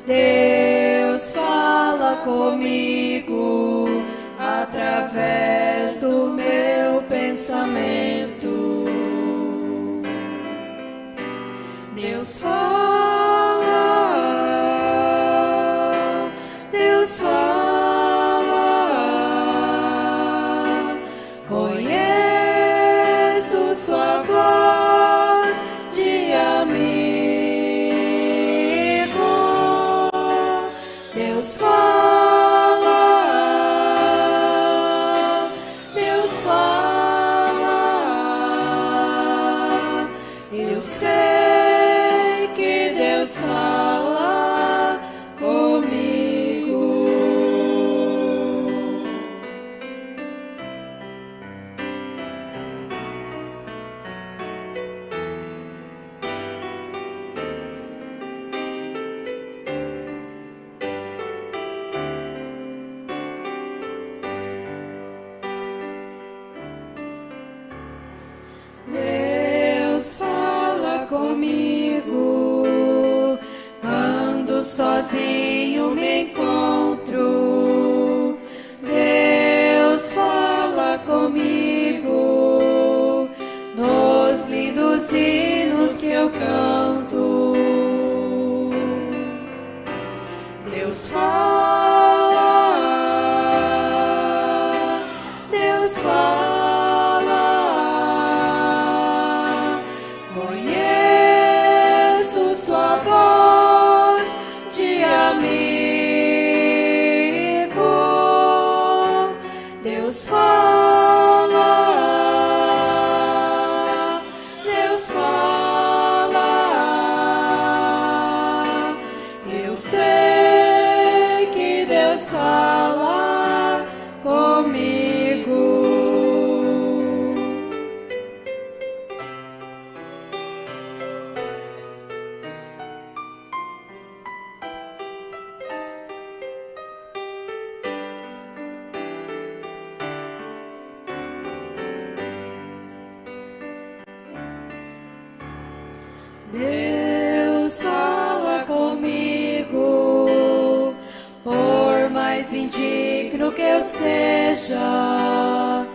Deus fala comigo através do meu pensamento. Deus fala, Deus fala, conheço sua voz de amigo. Deus fala, Deus fala, eu sei que Deus fala comigo. Deus fala comigo quando sozinho me encontro. Deus fala comigo nos lindos hinos que eu canto. Deus fala, Deus fala, conheço sua voz de amigo. Deus fala, Deus fala, eu sei que Deus fala comigo. Deus fala comigo, por mais indigno que eu seja.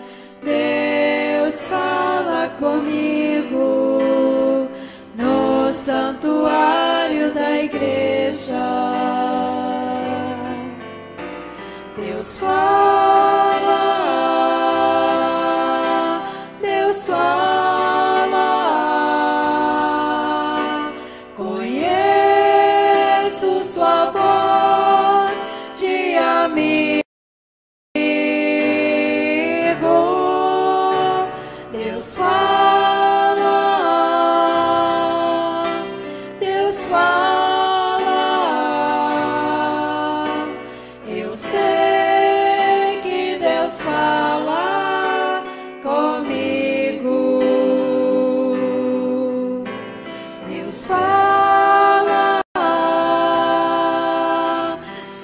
Deus fala comigo no santuário da igreja. Deus fala, Deus fala, conheço sua voz de amigo. Deus fala, Deus fala, eu sei que Deus fala comigo. Deus fala,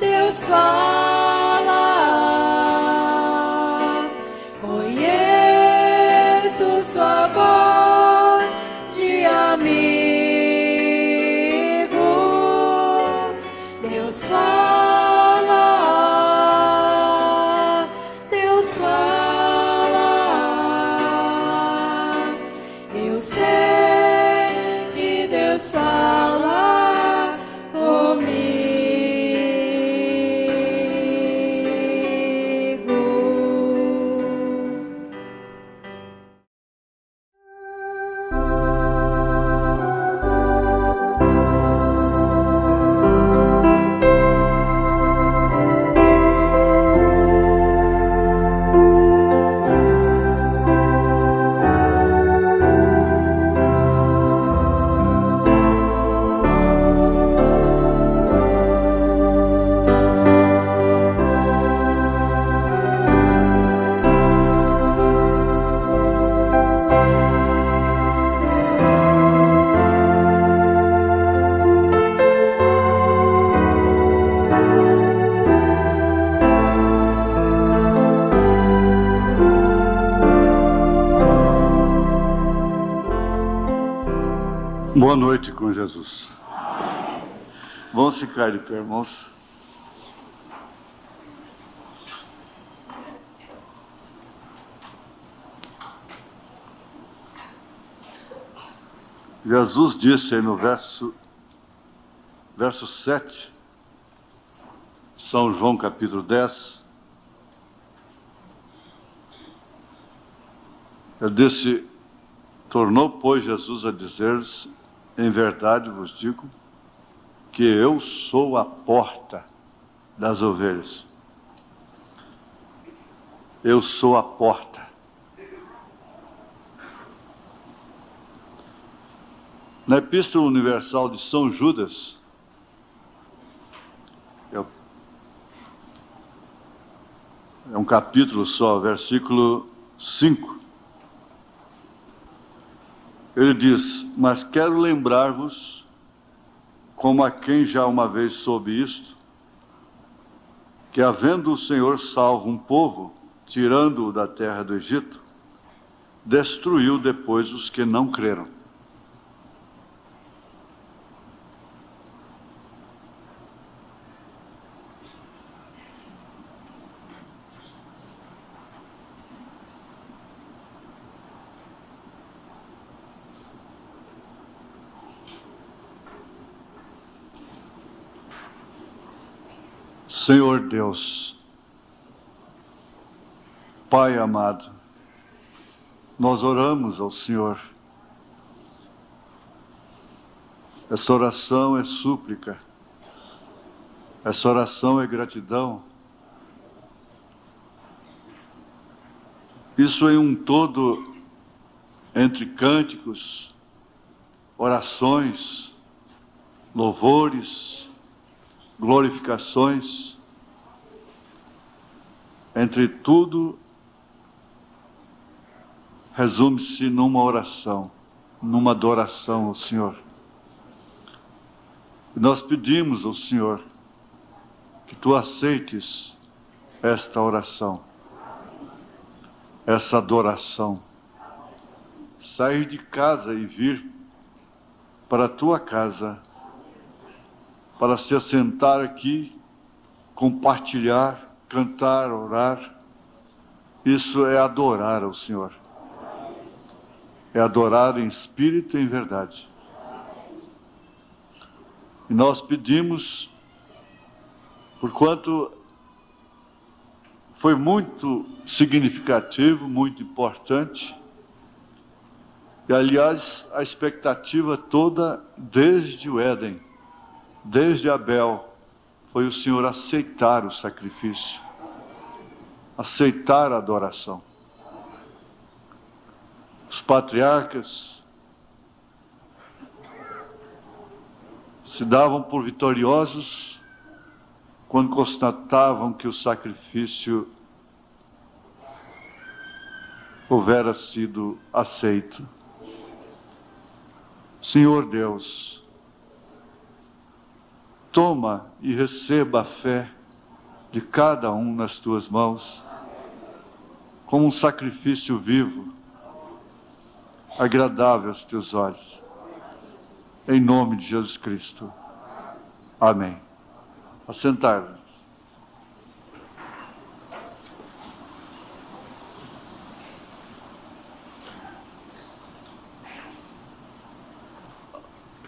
Deus fala, conheço sua voz de amigo. Deus fala, Deus fala, eu sei que Deus fala comigo. Boa noite com Jesus. Vamos ficar de pé, irmãos. Jesus disse aí no verso 7, São João capítulo 10, ele disse, tornou, pois, Jesus a dizer-lhes, em verdade vos digo, que eu sou a porta das ovelhas. Eu sou a porta. Na Epístola Universal de São Judas, é um capítulo só, versículo 5, ele diz, mas quero lembrar-vos, como a quem já uma vez soube isto, que havendo o Senhor salvo um povo, tirando-o da terra do Egito, destruiu depois os que não creram. Senhor Deus, Pai amado, nós oramos ao Senhor. Essa oração é súplica, essa oração é gratidão. Isso em um todo, entre cânticos, orações, louvores, glorificações, entre tudo, resume-se numa oração, numa adoração ao Senhor. Nós pedimos ao Senhor que Tu aceites esta oração, essa adoração. Sair de casa e vir para a Tua casa, para se assentar aqui, compartilhar, cantar, orar, isso é adorar ao Senhor. É adorar em espírito e em verdade. E nós pedimos, porquanto foi muito significativo, muito importante, e aliás, a expectativa toda desde o Éden, desde Abel, foi o Senhor aceitar o sacrifício, aceitar a adoração. Os patriarcas se davam por vitoriosos quando constatavam que o sacrifício houvera sido aceito. Senhor Deus, toma e receba a fé de cada um nas Tuas mãos, como um sacrifício vivo, agradável aos Teus olhos. Em nome de Jesus Cristo. Amém. Assentar-vos.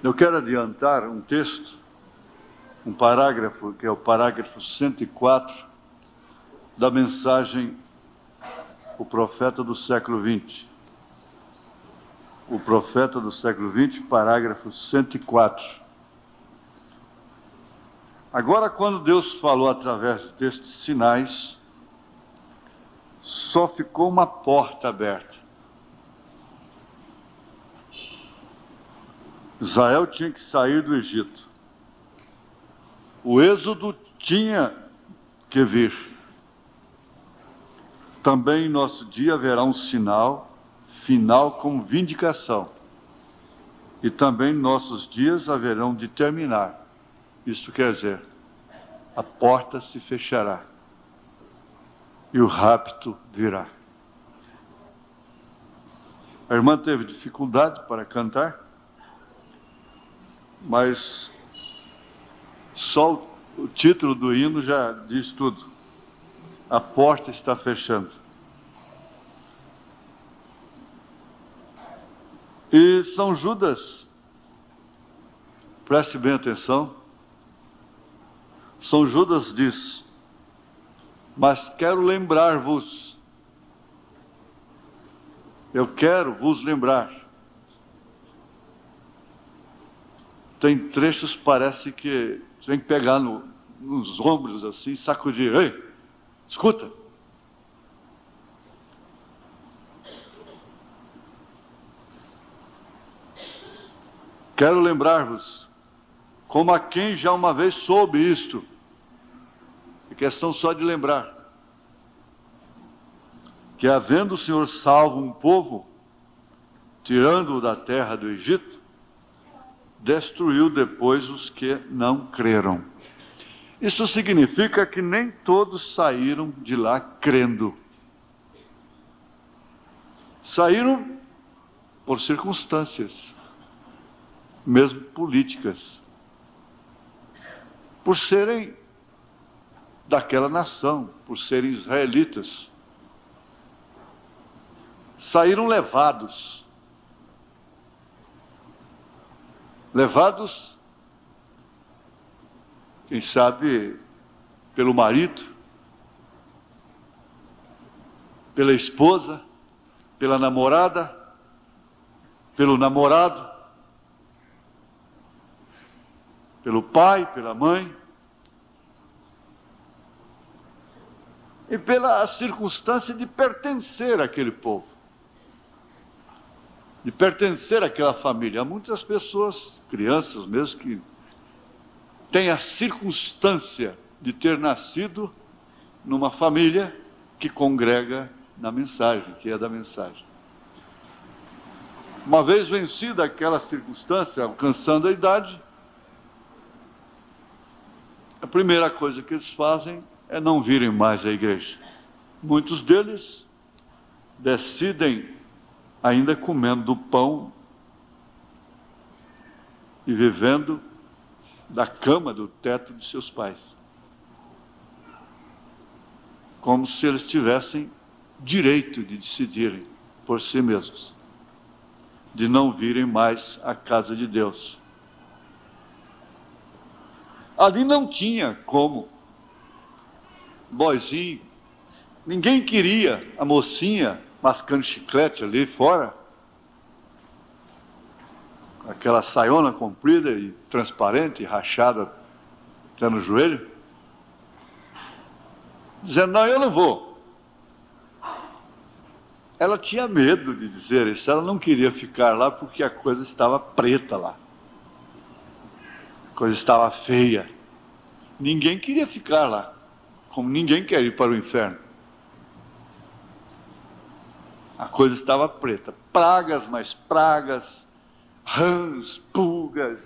Eu quero adiantar um texto, um parágrafo, que é o parágrafo 104 da mensagem O Profeta do Século XX. O Profeta do Século XX, parágrafo 104. Agora, quando Deus falou através destes sinais, só ficou uma porta aberta. Israel tinha que sair do Egito. O êxodo tinha que vir. Também em nosso dia haverá um sinal final com vindicação. E também em nossos dias haverão de terminar. Isto quer dizer, a porta se fechará e o rapto virá. A irmã teve dificuldade para cantar, mas Só o título do hino já diz tudo. A porta está fechando. E São Judas, preste bem atenção, São Judas diz: mas quero lembrar-vos, eu quero vos lembrar. Tem trechos, parece que tem que pegar nos ombros assim, sacudir. Ei, escuta. Quero lembrar-vos, como a quem já uma vez soube isto, é questão só de lembrar, que havendo o Senhor salvo um povo, tirando-o da terra do Egito, destruiu depois os que não creram. Isso significa que nem todos saíram de lá crendo. Saíram por circunstâncias, mesmo políticas, por serem daquela nação, por serem israelitas. Saíram levados, quem sabe, pelo marido, pela esposa, pela namorada, pelo namorado, pelo pai, pela mãe, e pela circunstância de pertencer àquele povo, de pertencer àquela família. Há muitas pessoas, crianças mesmo, que têm a circunstância de ter nascido numa família que congrega na mensagem, que é da mensagem. Uma vez vencida aquela circunstância, alcançando a idade, a primeira coisa que eles fazem é não virem mais à igreja. Muitos deles decidem, ainda comendo do pão e vivendo da cama, do teto de seus pais, como se eles tivessem direito de decidirem por si mesmos, de não virem mais à casa de Deus. Ali não tinha como, boizinho, ninguém queria a mocinha mascando chiclete ali fora, aquela saiona comprida e transparente, rachada até no joelho, dizendo: não, eu não vou. Ela tinha medo de dizer isso, ela não queria ficar lá porque a coisa estava preta lá, a coisa estava feia. Ninguém queria ficar lá, como ninguém quer ir para o inferno. A coisa estava preta, pragas, mais pragas, rãs, pulgas,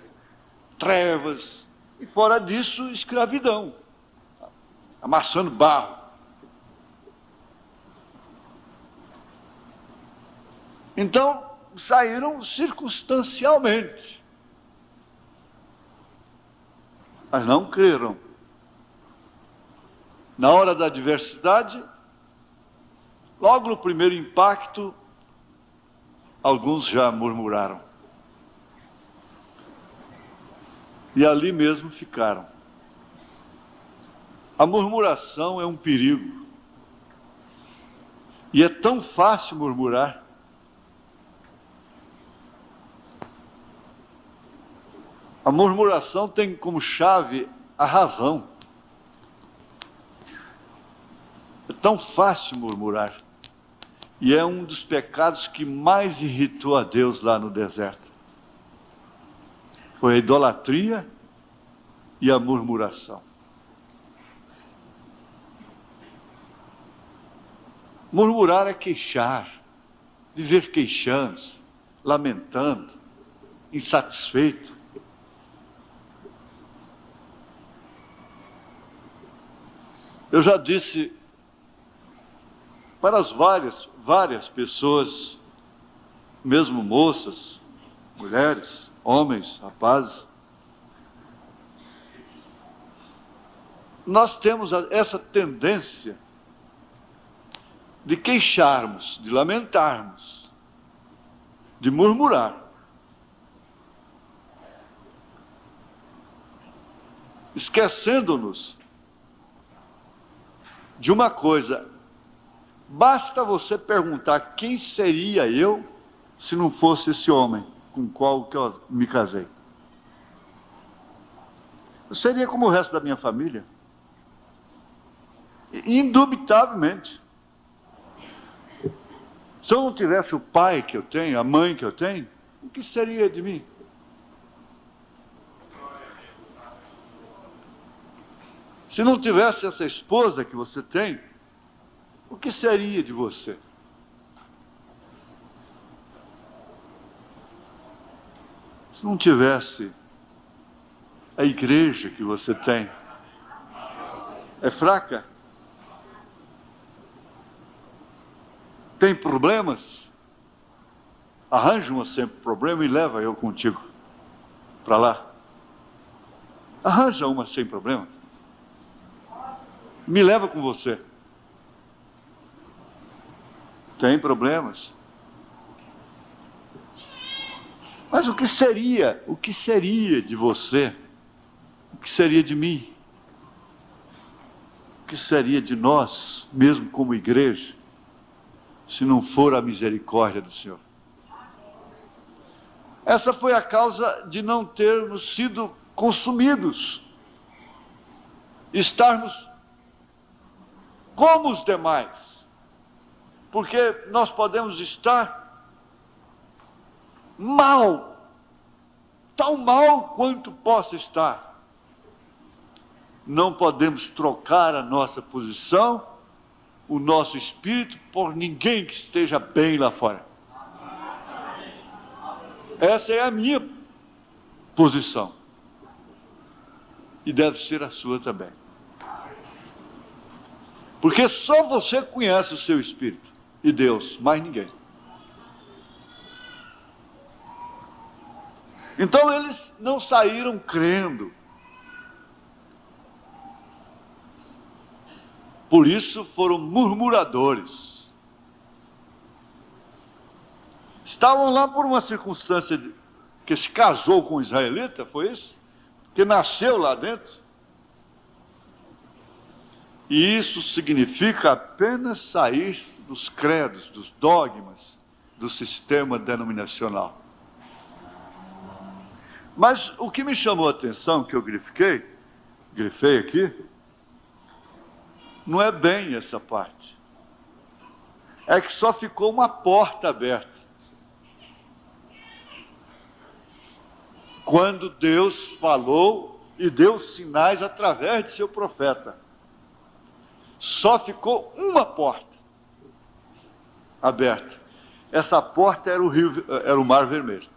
trevas, e fora disso, escravidão, amassando barro. Então, saíram circunstancialmente, mas não creram. Na hora da adversidade, logo no primeiro impacto, alguns já murmuraram. E ali mesmo ficaram. A murmuração é um perigo. E é tão fácil murmurar. A murmuração tem como chave a razão. É tão fácil murmurar. E é um dos pecados que mais irritou a Deus lá no deserto. Foi a idolatria e a murmuração. Murmurar é queixar, viver queixando, lamentando, insatisfeito. Eu já disse para as várias pessoas, mesmo moças, mulheres, homens, rapazes, nós temos essa tendência de queixarmos, de lamentarmos, de murmurar. Esquecendo-nos de uma coisa: basta você perguntar quem seria eu se não fosse esse homem com o qual que eu me casei. Eu seria como o resto da minha família. Indubitavelmente. Se eu não tivesse o pai que eu tenho, a mãe que eu tenho, o que seria de mim? Se não tivesse essa esposa que você tem, o que seria de você? Se não tivesse a igreja que você tem, é fraca? Tem problemas? Arranja uma sempre problema e leva eu contigo para lá. Arranja uma sem problema. Me leva com você. Tem problemas? Mas o que seria de você? O que seria de mim? O que seria de nós, mesmo como igreja, se não for a misericórdia do Senhor? Essa foi a causa de não termos sido consumidos, estarmos como os demais, porque nós podemos estar mal, tão mal quanto possa estar. Não podemos trocar a nossa posição, o nosso espírito, por ninguém que esteja bem lá fora. Essa é a minha posição. E deve ser a sua também. Porque só você conhece o seu espírito. E Deus, mais ninguém. Então eles não saíram crendo. Por isso foram murmuradores. Estavam lá por uma circunstância que se casou com um israelita, foi isso? Que nasceu lá dentro. E isso significa apenas sair dos credos, dos dogmas, do sistema denominacional. Mas o que me chamou a atenção, que eu grifei aqui, não é bem essa parte. É que só ficou uma porta aberta. Quando Deus falou e deu sinais através de seu profeta. Só ficou uma porta aberta. Essa porta era o Mar Vermelho.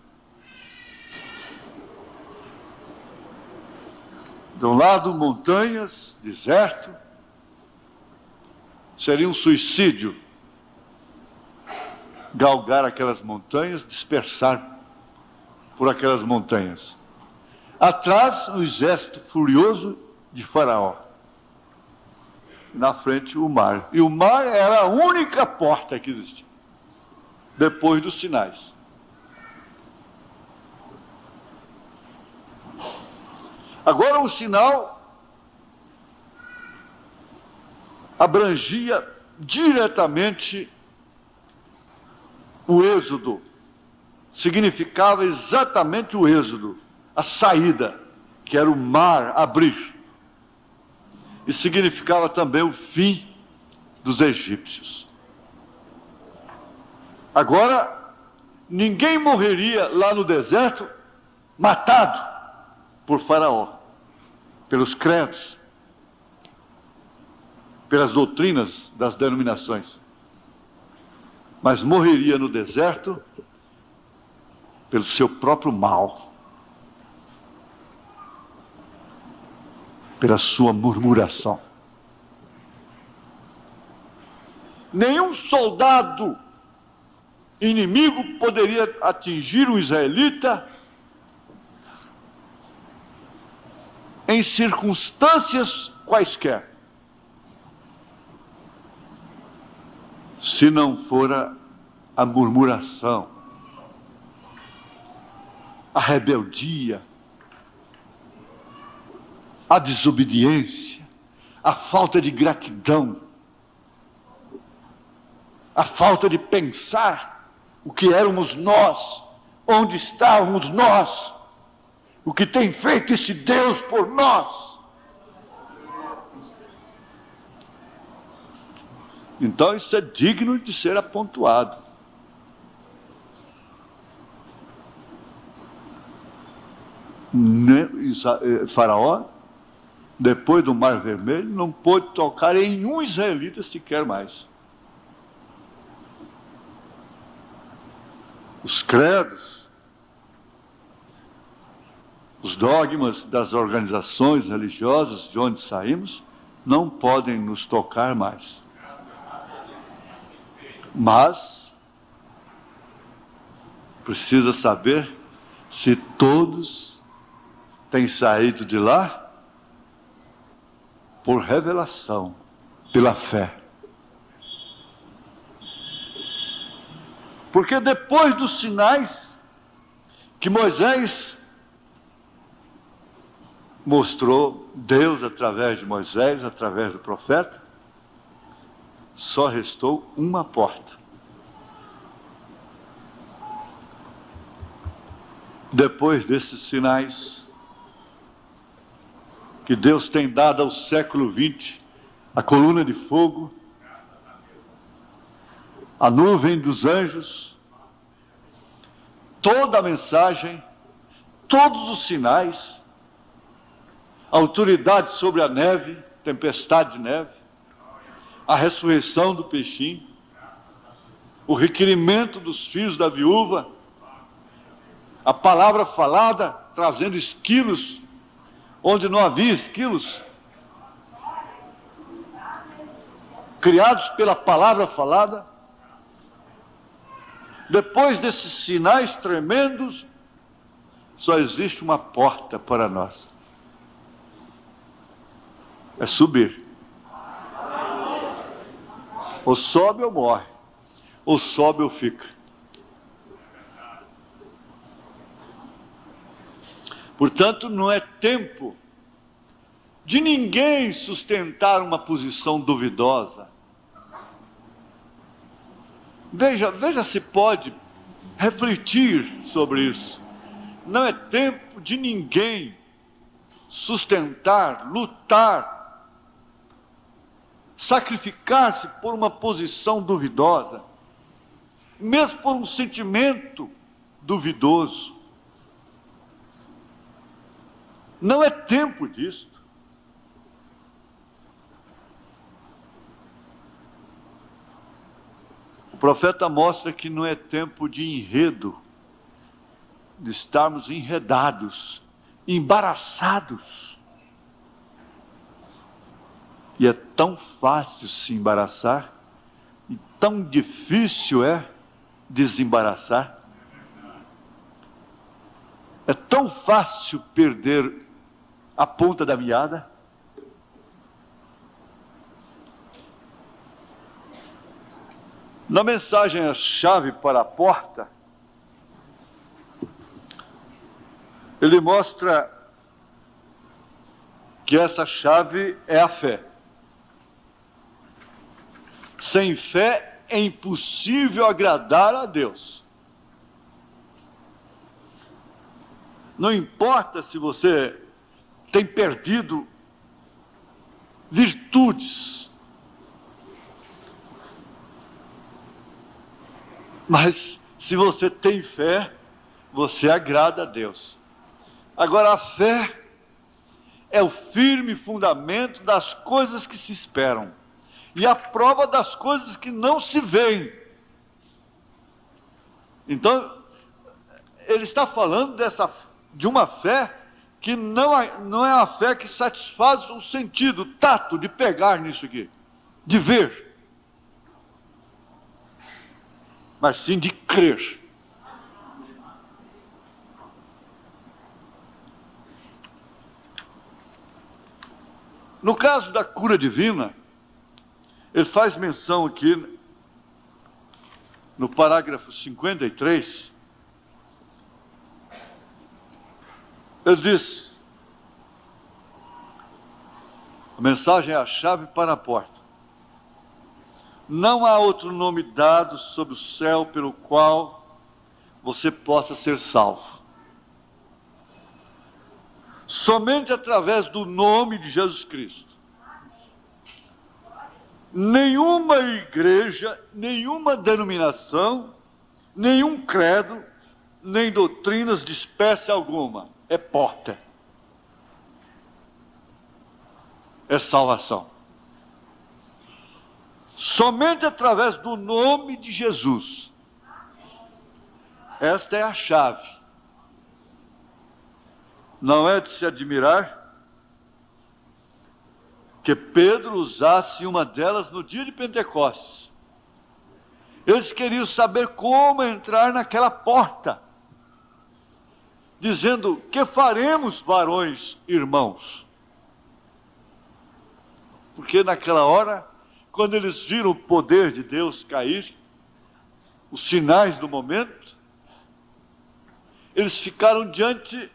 De um lado, montanhas, deserto. Seria um suicídio galgar aquelas montanhas, dispersar por aquelas montanhas. Atrás, um exército furioso de Faraó. Na frente, o mar. E o mar era a única porta que existia, depois dos sinais. Agora, o sinal abrangia diretamente o êxodo. Significava exatamente o êxodo, a saída, que era o mar abrir. E significava também o fim dos egípcios. Agora, ninguém morreria lá no deserto matado por Faraó, pelos credos, pelas doutrinas das denominações, mas morreria no deserto pelo seu próprio mal, pela sua murmuração. Nenhum soldado inimigo poderia atingir um israelita em circunstâncias quaisquer, se não for a murmuração, a rebeldia, a desobediência, a falta de gratidão, a falta de pensar o que éramos nós, onde estávamos nós, o que tem feito esse Deus por nós. Então isso é digno de ser apontuado. Faraó, depois do Mar Vermelho, não pôde tocar em um israelita sequer mais. Os credos, os dogmas das organizações religiosas de onde saímos, não podem nos tocar mais. Mas precisa saber se todos têm saído de lá por revelação, pela fé. Porque depois dos sinais que Moisés mostrou, Deus através de Moisés, através do profeta, só restou uma porta. Depois desses sinais que Deus tem dado ao século XX, a coluna de fogo, a nuvem dos anjos, toda a mensagem, todos os sinais, a autoridade sobre a neve, tempestade de neve, a ressurreição do peixinho, o requerimento dos filhos da viúva, a palavra falada trazendo esquilos onde não havia esquilos, criados pela palavra falada. Depois desses sinais tremendos, só existe uma porta para nós: é subir. Ou sobe ou morre, ou sobe ou fica. Portanto, não é tempo de ninguém sustentar uma posição duvidosa. Veja se pode refletir sobre isso. Não é tempo de ninguém sustentar, lutar, sacrificar-se por uma posição duvidosa, mesmo por um sentimento duvidoso. Não é tempo disto. O profeta mostra que não é tempo de enredo, de estarmos enredados, embaraçados. E é tão fácil se embaraçar, e tão difícil é desembaraçar. É tão fácil perder a ponta da meada. Na mensagem A Chave para a Porta, ele mostra que essa chave é a fé. Sem fé é impossível agradar a Deus. Não importa se você tem perdido virtudes, mas se você tem fé, você agrada a Deus. Agora, a fé é o firme fundamento das coisas que se esperam e a prova das coisas que não se veem. Então, ele está falando de uma fé que não é a fé que satisfaz o sentido, o tato de pegar nisso aqui, de ver, mas sim de crer. No caso da cura divina, ele faz menção aqui, no parágrafo 53, ele diz, a mensagem é a chave para a porta. Não há outro nome dado sob o céu pelo qual você possa ser salvo. Somente através do nome de Jesus Cristo. Nenhuma igreja, nenhuma denominação, nenhum credo, nem doutrinas de espécie alguma é porta. É salvação. Somente através do nome de Jesus. Esta é a chave. Não é de se admirar que Pedro usasse uma delas no dia de Pentecostes. Eles queriam saber como entrar naquela porta, dizendo: que faremos, varões, irmãos? Porque naquela hora, quando eles viram o poder de Deus cair, os sinais do momento, eles ficaram diante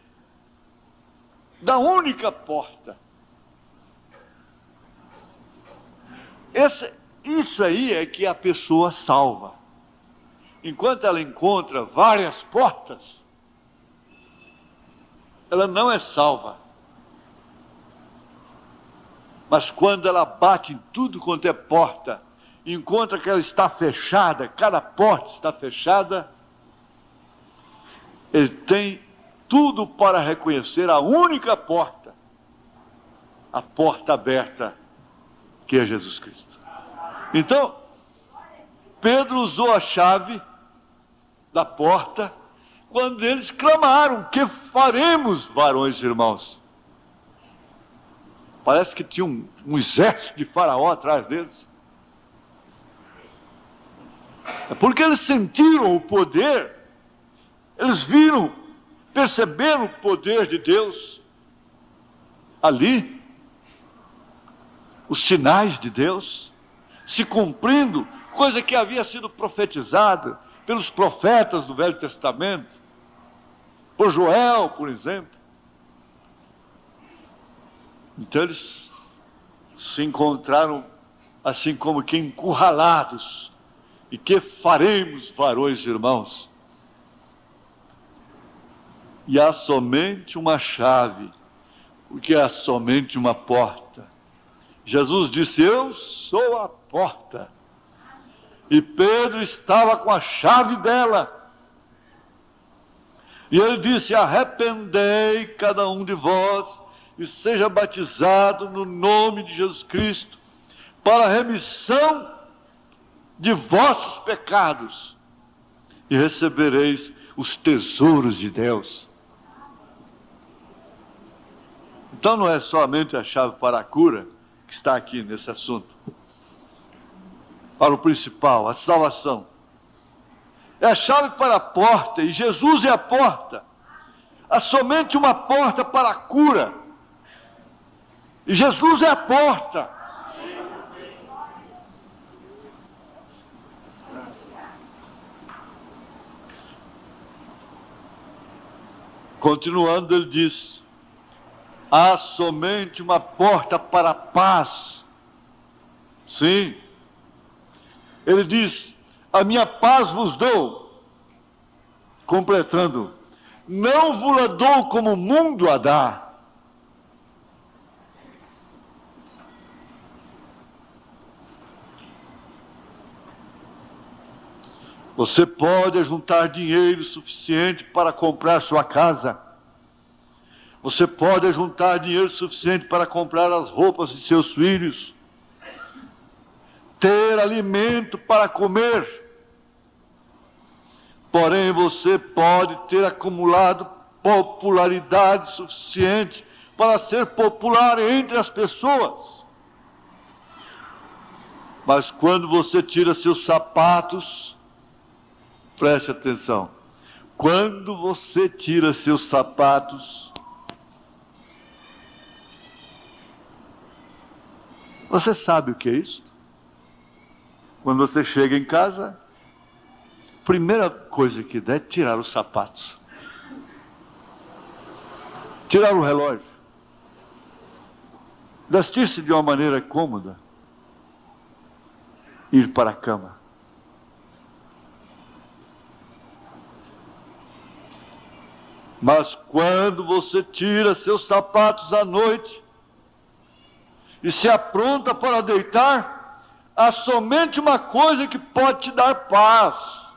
da única porta. Isso aí é que a pessoa salva. Enquanto ela encontra várias portas, ela não é salva. Mas quando ela bate em tudo quanto é porta, encontra que ela está fechada, cada porta está fechada, ele tem tudo para reconhecer a única porta, a porta aberta, que é Jesus Cristo. Então, Pedro usou a chave da porta quando eles clamaram: que faremos, varões e irmãos? Parece que tinha um exército de Faraó atrás deles. É porque eles sentiram o poder, eles viram, perceberam o poder de Deus ali, os sinais de Deus se cumprindo, coisa que havia sido profetizada pelos profetas do Velho Testamento, por Joel, por exemplo. Então eles se encontraram assim como que encurralados. E que faremos, varões e irmãos? E há somente uma chave, porque há somente uma porta. Jesus disse: eu sou a porta. E Pedro estava com a chave dela. E ele disse: arrependei cada um de vós e seja batizado no nome de Jesus Cristo para a remissão de vossos pecados e recebereis os tesouros de Deus. Então não é somente a chave para a cura que está aqui nesse assunto. Para o principal, a salvação. É a chave para a porta, e Jesus é a porta. Há somente uma porta para a cura. E Jesus é a porta. Continuando, ele diz: há somente uma porta para a paz. Sim. Ele diz: a minha paz vos dou. Completando: não vos dou como o mundo a dá. Você pode juntar dinheiro suficiente para comprar sua casa. Você pode juntar dinheiro suficiente para comprar as roupas de seus filhos. Ter alimento para comer. Porém, você pode ter acumulado popularidade suficiente para ser popular entre as pessoas. Mas quando você tira seus sapatos, preste atenção, quando você tira seus sapatos, Você sabe o que é isso? Quando você chega em casa, a primeira coisa que dá é tirar os sapatos, tirar o relógio, vestir-se de uma maneira cômoda, ir para a cama. Mas quando você tira seus sapatos à noite e se apronta para deitar, há somente uma coisa que pode te dar paz.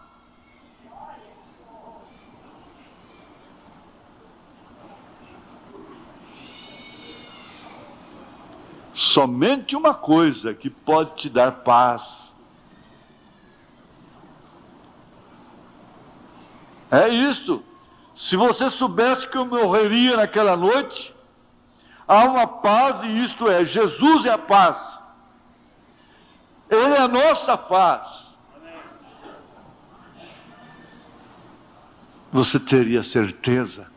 Somente uma coisa que pode te dar paz. É isto. Se você soubesse que eu morreria naquela noite, há uma paz, e isto é, Jesus é a paz. Ele é a nossa paz. Você teria certeza.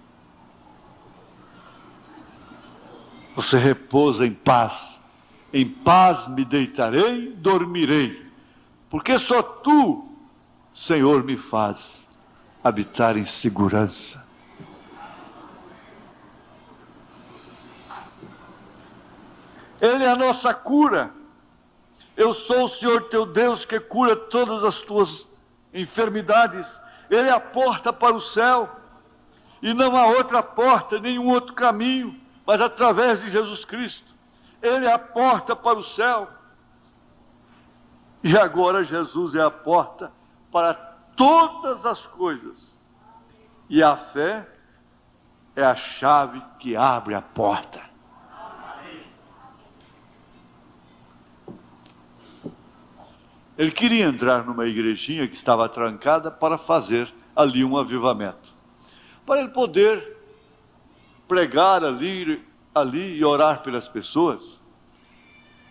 Você repousa em paz. Em paz me deitarei, dormirei. Porque só tu, Senhor, me faz habitar em segurança. Ele é a nossa cura. Eu sou o Senhor teu Deus que cura todas as tuas enfermidades. Ele é a porta para o céu. E não há outra porta, nenhum outro caminho, mas através de Jesus Cristo. Ele é a porta para o céu. E agora Jesus é a porta para todas as coisas. E a fé é a chave que abre a porta. Ele queria entrar numa igrejinha que estava trancada para fazer ali um avivamento. Para ele poder pregar ali e orar pelas pessoas.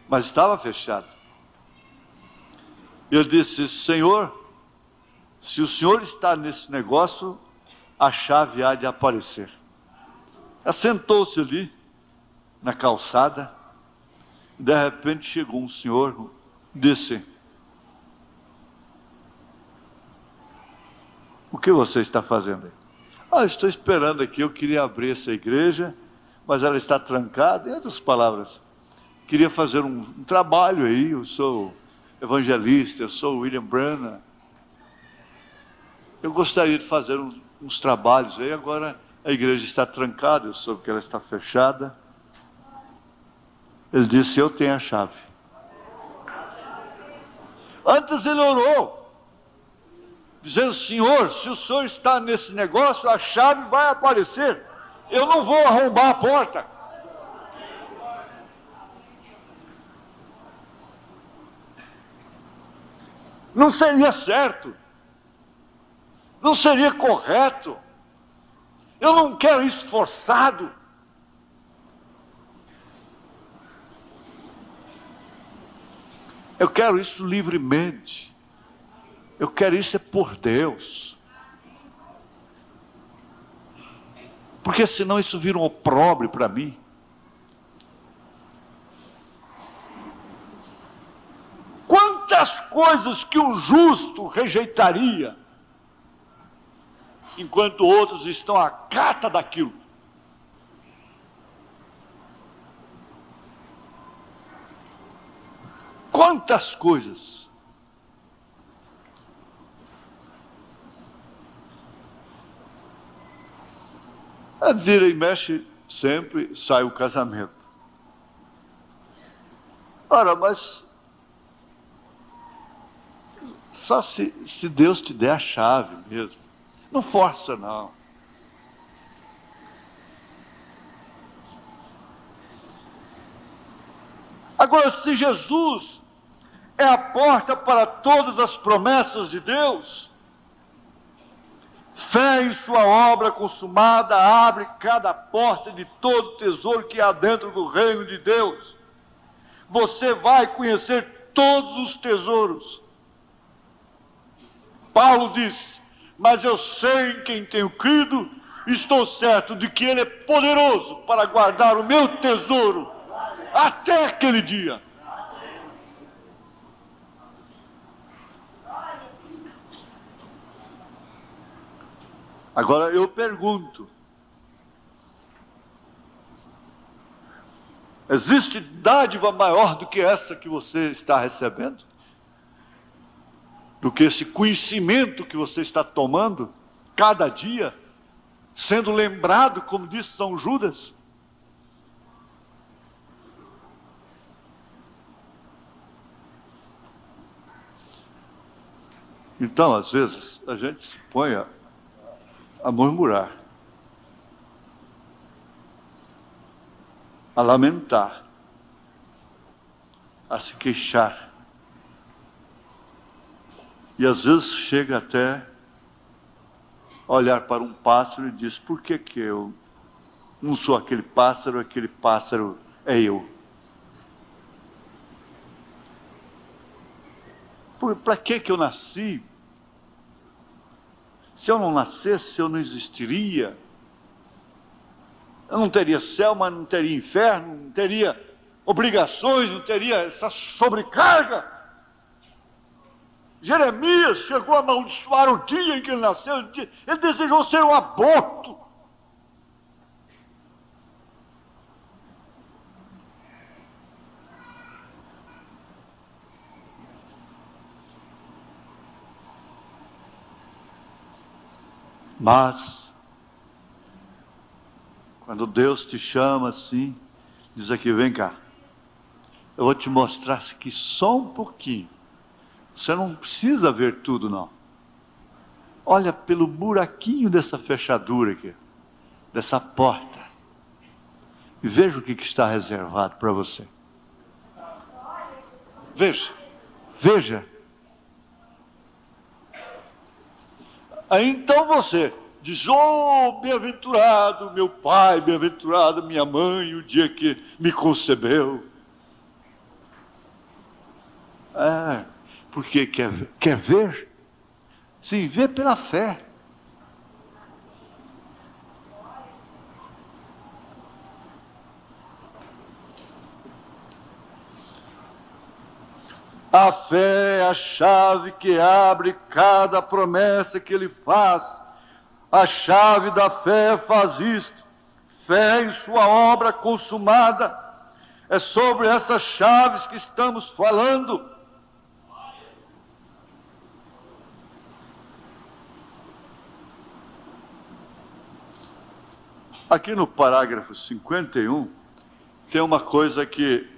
Mas estava fechado. Ele disse: Senhor, se o Senhor está nesse negócio, a chave há de aparecer. Assentou-se ali, na calçada, e de repente chegou um senhor, disse: o que você está fazendo aí? Ah, estou esperando aqui, eu queria abrir essa igreja, mas ela está trancada. Em outras palavras, queria fazer um trabalho aí, eu sou evangelista, eu sou William Branham. Eu gostaria de fazer uns trabalhos aí, agora a igreja está trancada, eu soube que ela está fechada. Ele disse: eu tenho a chave. Antes ele orou, dizendo: Senhor, se o Senhor está nesse negócio, a chave vai aparecer. Eu não vou arrombar a porta. Não seria certo. Não seria correto. Eu não quero isso forçado. Eu quero isso livremente. Eu quero isso por Deus. Porque senão isso vira um opróbrio para mim. Quantas coisas que um justo rejeitaria, enquanto outros estão à cata daquilo. Quantas coisas. Vira e mexe, sempre sai o casamento. Ora, mas só se Deus te der a chave mesmo. Não força, não. Agora, se Jesus é a porta para todas as promessas de Deus, fé em sua obra consumada abre cada porta de todo tesouro que há dentro do reino de Deus. Você vai conhecer todos os tesouros. Paulo disse: mas eu sei em quem tenho crido, estou certo de que Ele é poderoso para guardar o meu tesouro até aquele dia. Agora eu pergunto, existe dádiva maior do que essa que você está recebendo? Do que esse conhecimento que você está tomando cada dia, sendo lembrado, como disse São Judas? Então, às vezes, a gente se põe a murmurar, a lamentar, a se queixar. E às vezes chega até olhar para um pássaro e diz: por que eu não sou aquele pássaro é eu? Para que eu nasci? Se eu não nascesse, eu não existiria. Eu não teria céu, mas não teria inferno, não teria obrigações, não teria essa sobrecarga. Jeremias chegou a amaldiçoar o dia em que ele nasceu, ele desejou ser um aborto. Mas, quando Deus te chama assim, diz aqui: vem cá, eu vou te mostrar aqui só um pouquinho. Você não precisa ver tudo, não. Olha pelo buraquinho dessa fechadura aqui, dessa porta, e veja o que está reservado para você. Veja. Aí então você diz: oh, bem-aventurado meu pai, bem-aventurada minha mãe, o dia que me concebeu. Porque quer ver? Sim, vê pela fé. A fé é a chave que abre cada promessa que ele faz. A chave da fé faz isto: fé em sua obra consumada. É sobre essas chaves que estamos falando. Aqui no parágrafo 51, tem uma coisa que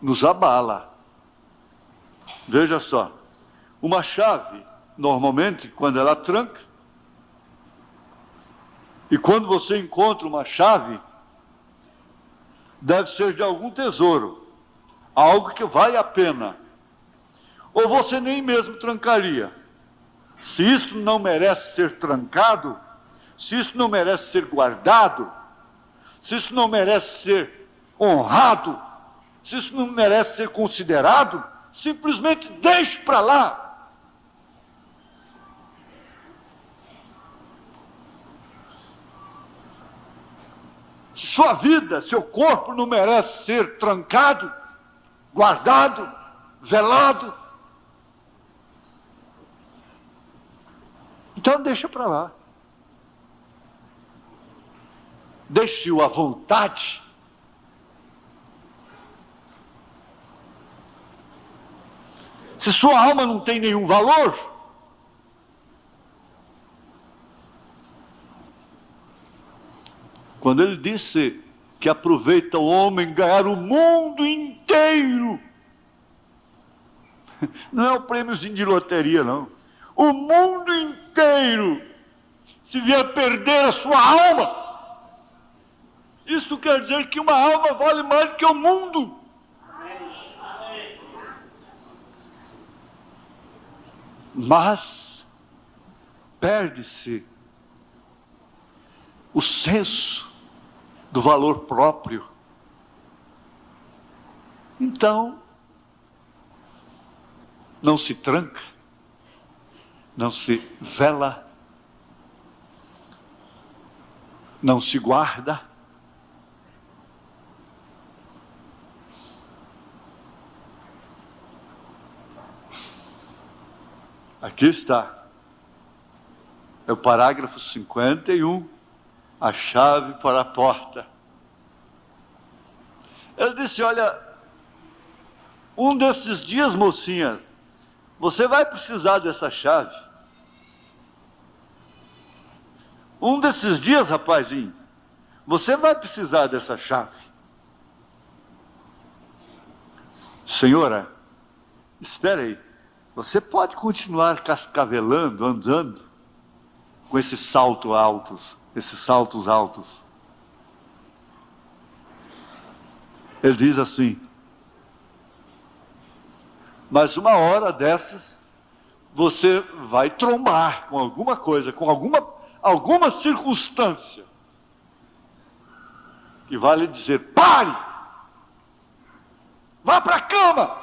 nos abala. Veja só, uma chave, normalmente, quando ela tranca, e quando você encontra uma chave, deve ser de algum tesouro, algo que vale a pena, ou você nem mesmo trancaria. Se isso não merece ser trancado, se isso não merece ser guardado, se isso não merece ser honrado, se isso não merece ser considerado, simplesmente deixe para lá. Se sua vida, seu corpo não merece ser trancado, guardado, velado, então deixa para lá. Deixe-o à vontade. Se sua alma não tem nenhum valor, quando ele disse que aproveita o homem ganhar o mundo inteiro, não é o prêmiozinho de loteria, não. O mundo inteiro, se vier perder a sua alma, isso quer dizer que uma alma vale mais do que o mundo. Mas perde-se o senso do valor próprio. Então, não se tranca, não se vela, não se guarda. Aqui está. É o parágrafo 51, a chave para a porta. Ele disse, olha, um desses dias, mocinha, você vai precisar dessa chave. Um desses dias, rapazinho, você vai precisar dessa chave. Senhora, espere aí, você pode continuar cascavelando, andando com esses saltos altos. Ele diz assim, mas uma hora dessas, você vai trombar com alguma coisa, com alguma circunstância, que vai lhe dizer, pare! Vá para a cama!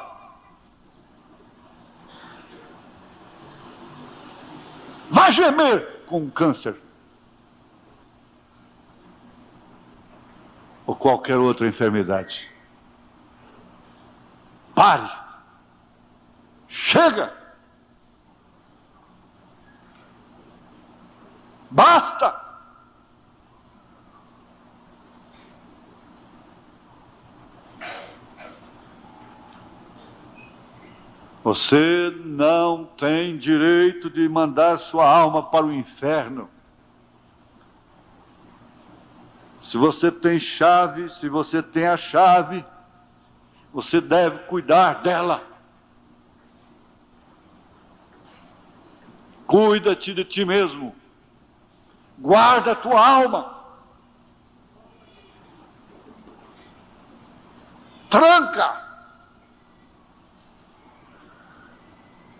Vá gemer com um câncer. Ou qualquer outra enfermidade. Pare! Chega! Basta! Você não tem direito de mandar sua alma para o inferno. Se você tem chave, se você tem a chave, você deve cuidar dela. Cuida-te de ti mesmo. Guarda a tua alma. Tranca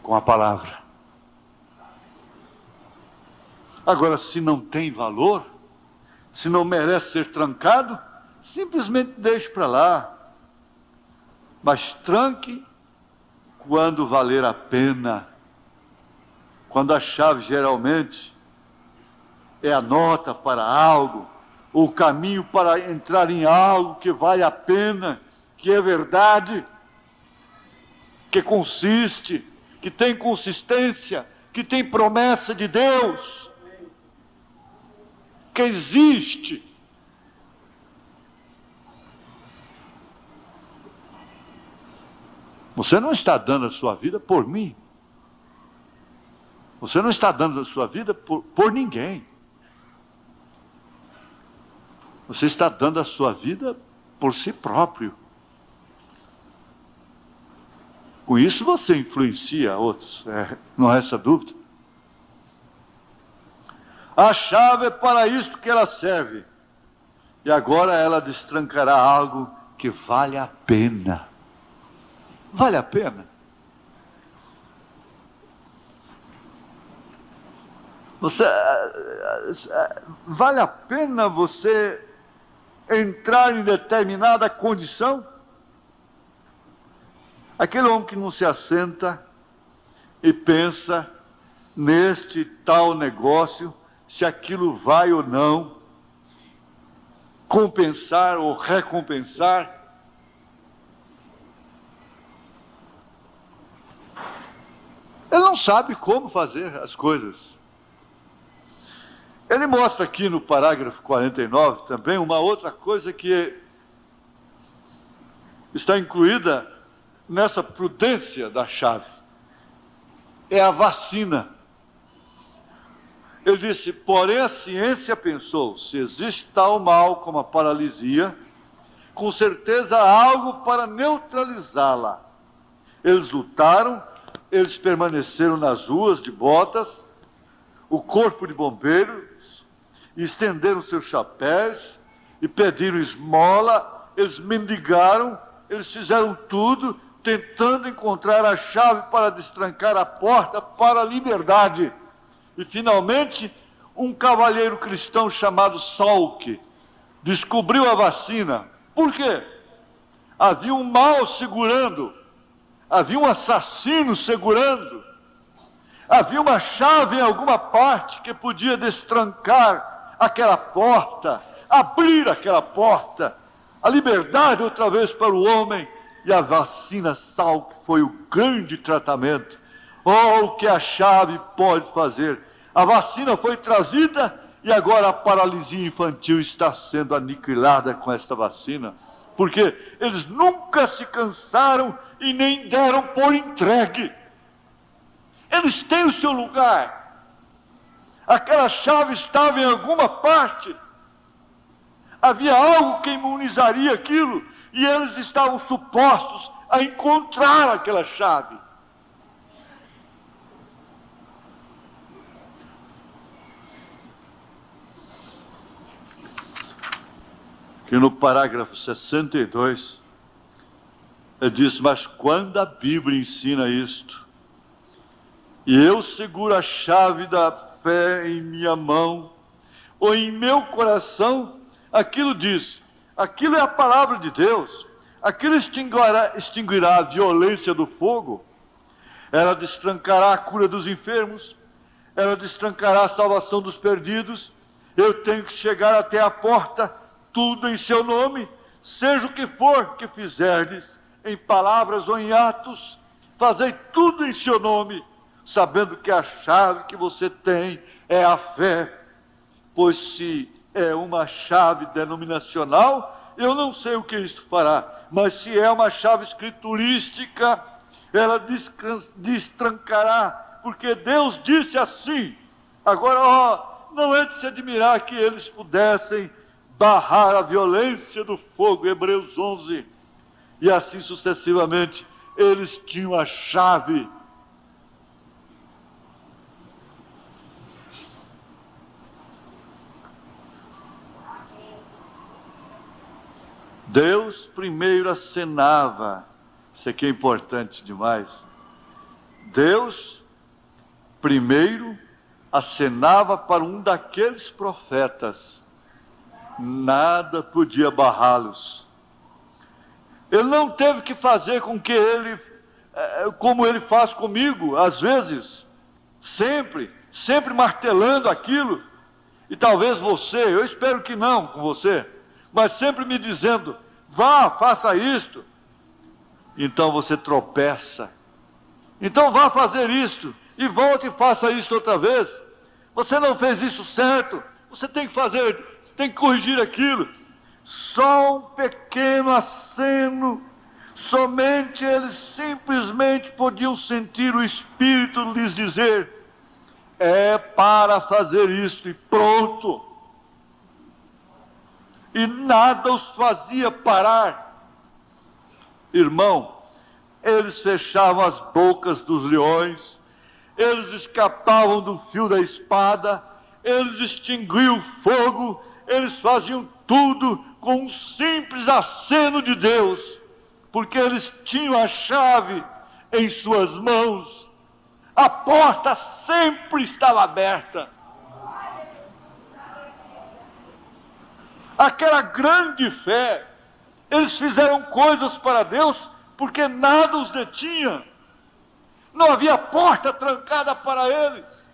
com a palavra. Agora, se não tem valor, se não merece ser trancado, simplesmente deixe para lá. Mas tranque quando valer a pena. Quando a chave geralmente é a nota para algo, ou o caminho para entrar em algo que vale a pena, que é verdade, que consiste, que tem consistência, que tem promessa de Deus, que existe. Você não está dando a sua vida por mim. Você não está dando a sua vida por ninguém. Você está dando a sua vida por si próprio. Com isso você influencia outros, não há essa dúvida. A chave é para isto que ela serve. E agora ela destrancará algo que vale a pena. Vale a pena? Vale a pena você entrar em determinada condição? Aquele homem que não se assenta e pensa neste tal negócio, se aquilo vai ou não compensar ou recompensar. Ele não sabe como fazer as coisas. Ele mostra aqui no parágrafo 49 também uma outra coisa que está incluída nessa prudência da chave. É a vacina. Ele disse, porém a ciência pensou, se existe tal mal como a paralisia, com certeza há algo para neutralizá-la. Eles lutaram, eles permaneceram nas ruas de botas, o corpo de bombeiros, e estenderam seus chapéus, e pediram esmola, eles mendigaram, eles fizeram tudo, tentando encontrar a chave para destrancar a porta para a liberdade. E finalmente, um cavalheiro cristão chamado Salk descobriu a vacina. Por quê? Havia um mal segurando, havia um assassino segurando, havia uma chave em alguma parte que podia destrancar aquela porta, abrir aquela porta, a liberdade outra vez para o homem. E a vacina Salk foi o grande tratamento. Oh, o que a chave pode fazer! A vacina foi trazida e agora a paralisia infantil está sendo aniquilada com esta vacina. Porque eles nunca se cansaram e nem deram por entregue. Eles têm o seu lugar. Aquela chave estava em alguma parte. Havia algo que imunizaria aquilo e eles estavam supostos a encontrar aquela chave. Que no parágrafo 62, ele diz: mas quando a Bíblia ensina isto, e eu seguro a chave da fé em minha mão, ou em meu coração, aquilo diz, aquilo é a palavra de Deus, aquilo extinguirá a violência do fogo, ela destrancará a cura dos enfermos, ela destrancará a salvação dos perdidos. Eu tenho que chegar até a porta, tudo em seu nome, seja o que for que fizerdes, em palavras ou em atos, fazei tudo em seu nome, sabendo que a chave que você tem é a fé. Pois se é uma chave denominacional, eu não sei o que isto fará, mas se é uma chave escriturística, ela destrancará, porque Deus disse assim. Agora, não é de se admirar que eles pudessem barrar a violência do fogo, Hebreus 11, e assim sucessivamente. Eles tinham a chave. Deus primeiro acenava, isso aqui é importante demais. Deus primeiro acenava para um daqueles profetas, nada podia barrá-los. Ele não teve que fazer com que ele, como ele faz comigo, às vezes, sempre martelando aquilo, e talvez você, eu espero que não com você, mas sempre me dizendo, vá, faça isto. Então você tropeça. Então vá fazer isto, e volte e faça isso outra vez. Você não fez isso certo, você tem que fazer, você tem que corrigir aquilo. Só um pequeno aceno, somente eles simplesmente podiam sentir o Espírito lhes dizer, é para fazer isto, e pronto. E nada os fazia parar. Irmão, eles fechavam as bocas dos leões, eles escapavam do fio da espada, eles extinguiam o fogo, eles faziam tudo com um simples aceno de Deus, porque eles tinham a chave em suas mãos. A porta sempre estava aberta. Aquela grande fé, eles fizeram coisas para Deus porque nada os detinha. Não havia porta trancada para eles.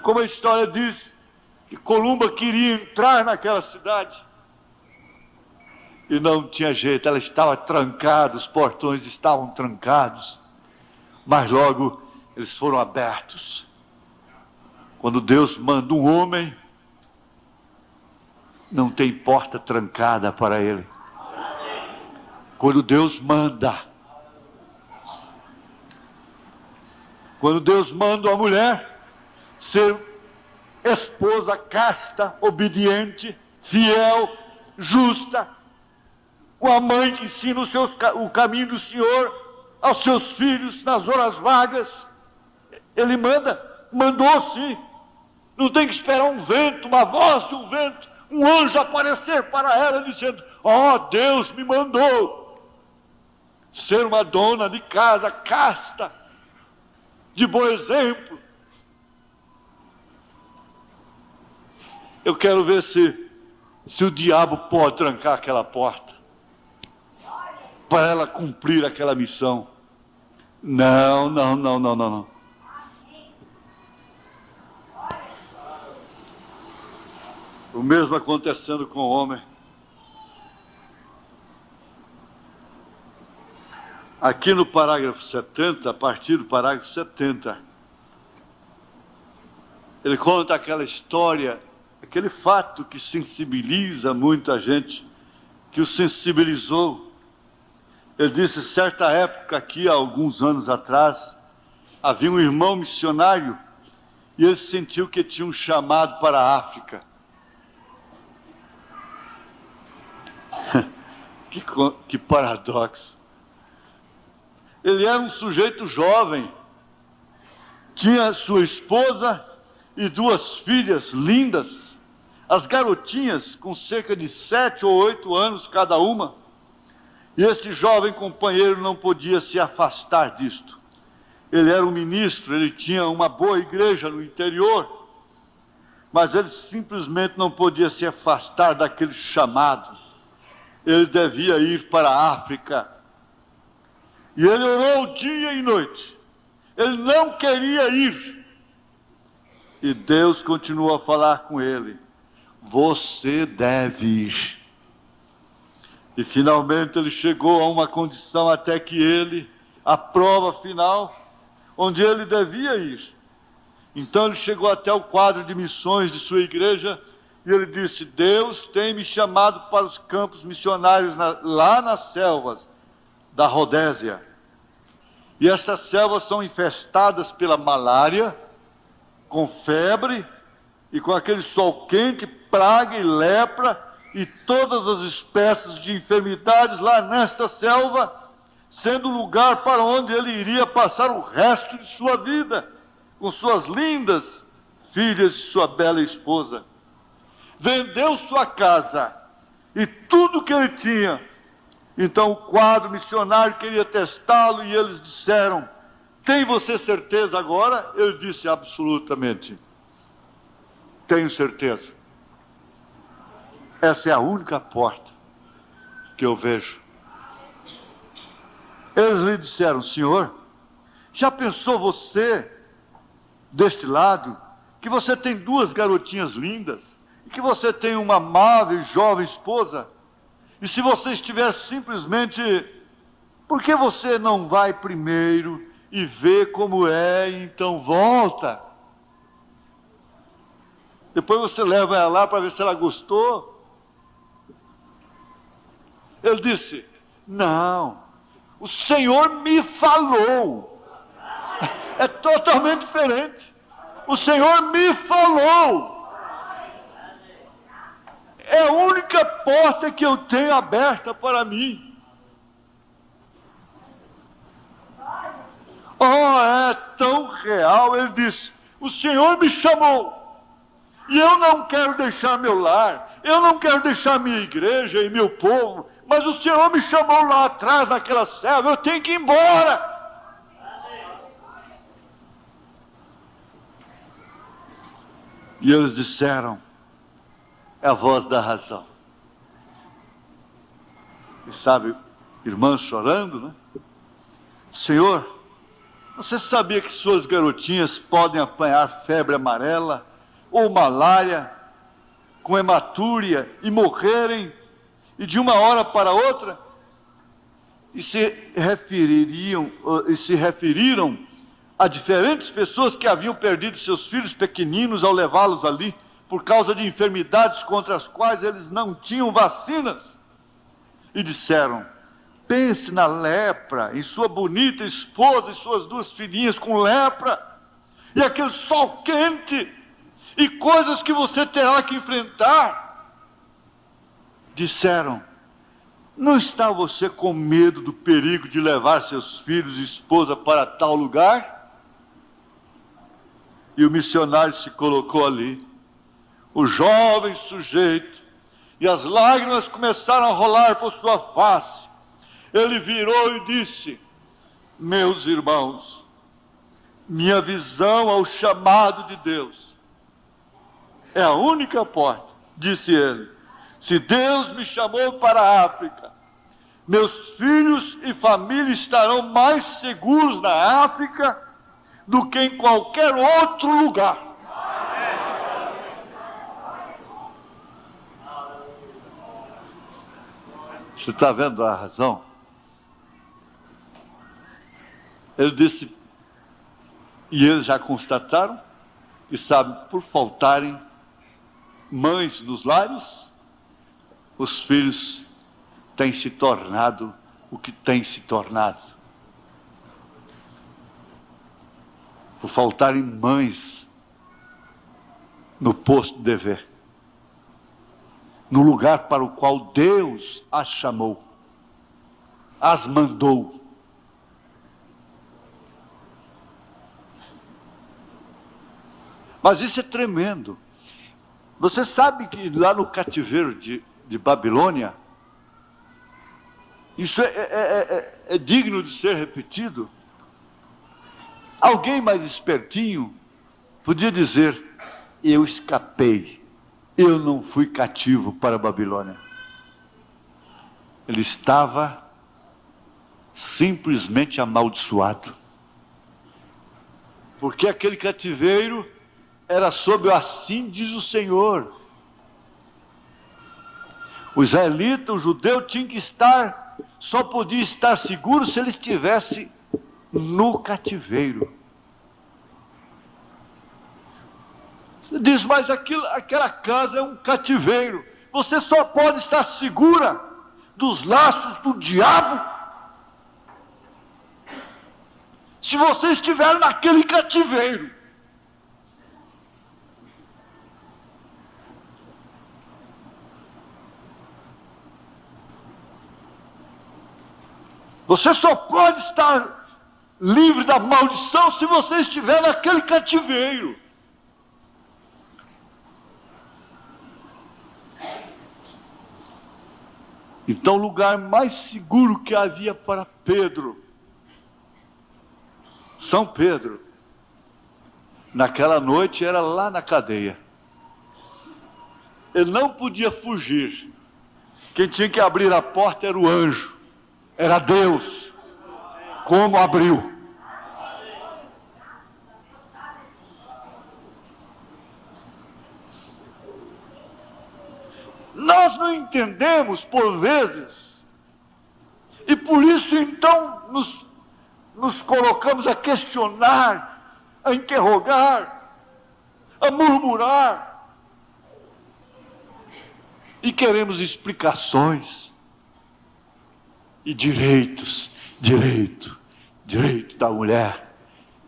Como a história diz, que Columba queria entrar naquela cidade e não tinha jeito, ela estava trancada, os portões estavam trancados, mas logo eles foram abertos. Quando Deus manda um homem, não tem porta trancada para ele. Quando Deus manda, uma mulher ser esposa casta, obediente, fiel, justa, uma mãe que ensina o caminho do Senhor aos seus filhos nas horas vagas, ele mandou sim. Não tem que esperar um vento, uma voz de um vento, um anjo aparecer para ela dizendo, Deus me mandou ser uma dona de casa casta, de bom exemplo. Eu quero ver se o diabo pode trancar aquela porta para ela cumprir aquela missão. Não. O mesmo acontecendo com o homem. Aqui no parágrafo 70, a partir do parágrafo 70, ele conta aquela história, aquele fato que sensibiliza muita gente, que o sensibilizou. Ele disse, certa época aqui, há alguns anos atrás, havia um irmão missionário e ele sentiu que tinha um chamado para a África. Que paradoxo. Ele era um sujeito jovem, tinha sua esposa e 2 filhas lindas, as garotinhas com cerca de 7 ou 8 anos cada uma, e esse jovem companheiro não podia se afastar disto. Ele era um ministro, ele tinha uma boa igreja no interior, mas ele simplesmente não podia se afastar daquele chamado. Ele devia ir para a África. E ele orou dia e noite. Ele não queria ir. E Deus continuou a falar com ele. Você deve ir. E finalmente ele chegou a uma condição até que ele, a prova final, onde ele devia ir. Então ele chegou até o quadro de missões de sua igreja e ele disse, Deus tem me chamado para os campos missionários lá nas selvas da Rodésia. E estas selvas são infestadas pela malária, com febre e com aquele sol quente, praga e lepra e todas as espécies de enfermidades lá nesta selva, sendo o lugar para onde ele iria passar o resto de sua vida, com suas lindas filhas e sua bela esposa. Vendeu sua casa e tudo que ele tinha. Então o quadro missionário queria testá-lo e eles disseram, tem você certeza agora? Ele disse, absolutamente. Tenho certeza. Essa é a única porta que eu vejo. Eles lhe disseram, senhor, já pensou você, deste lado, que você tem 2 garotinhas lindas, e que você tem uma amável jovem esposa, e se você estiver simplesmente, por que você não vai primeiro e vê como é, e então volta? Depois você leva ela lá para ver se ela gostou. Ele disse, não, o Senhor me falou. É totalmente diferente. O Senhor me falou. É a única porta que eu tenho aberta para mim. Oh, é tão real. Ele disse, o Senhor me chamou. E eu não quero deixar meu lar. Eu não quero deixar minha igreja e meu povo. Mas o Senhor me chamou lá atrás, naquela selva. Eu tenho que ir embora. E eles disseram, é a voz da razão. E sabe, irmãs chorando, né? Senhor, você sabia que suas garotinhas podem apanhar febre amarela ou malária com hematúria e morrerem, e de uma hora para outra? E se referiram a diferentes pessoas que haviam perdido seus filhos pequeninos ao levá-los ali, por causa de enfermidades contra as quais eles não tinham vacinas. E disseram, pense na lepra, em sua bonita esposa e suas 2 filhinhas com lepra, e aquele sol quente, e coisas que você terá que enfrentar. Disseram, não está você com medo do perigo de levar seus filhos e esposa para tal lugar? E o missionário se colocou ali, o jovem sujeito, e as lágrimas começaram a rolar por sua face. Ele virou e disse, meus irmãos, minha visão ao chamado de Deus é a única porta, disse ele. Se Deus me chamou para a África, meus filhos e família estarão mais seguros na África do que em qualquer outro lugar. Você está vendo a razão? Ele disse, e eles já constataram, e sabem, por faltarem mães nos lares, os filhos têm se tornado o que têm se tornado. Por faltarem mães no posto de dever, no lugar para o qual Deus as chamou, as mandou. Mas isso é tremendo. Você sabe que lá no cativeiro de Babilônia, isso é digno de ser repetido. Alguém mais espertinho podia dizer, eu escapei, eu não fui cativo para a Babilônia. Ele estava simplesmente amaldiçoado. Porque aquele cativeiro era sob o assim diz o Senhor. O israelita, o judeu, tinha que estar, só podia estar seguro se ele estivesse no cativeiro. Você diz, mas aquela casa é um cativeiro. Você só pode estar segura dos laços do diabo se você estiver naquele cativeiro. Você só pode estar livre da maldição se você estiver naquele cativeiro. Então, o lugar mais seguro que havia para Pedro, São Pedro, naquela noite era lá na cadeia. Ele não podia fugir. Quem tinha que abrir a porta era o anjo, era Deus. Como abriu? Nós não entendemos por vezes, e por isso então nos colocamos a questionar, a interrogar, a murmurar, e queremos explicações, e direitos, direito da mulher,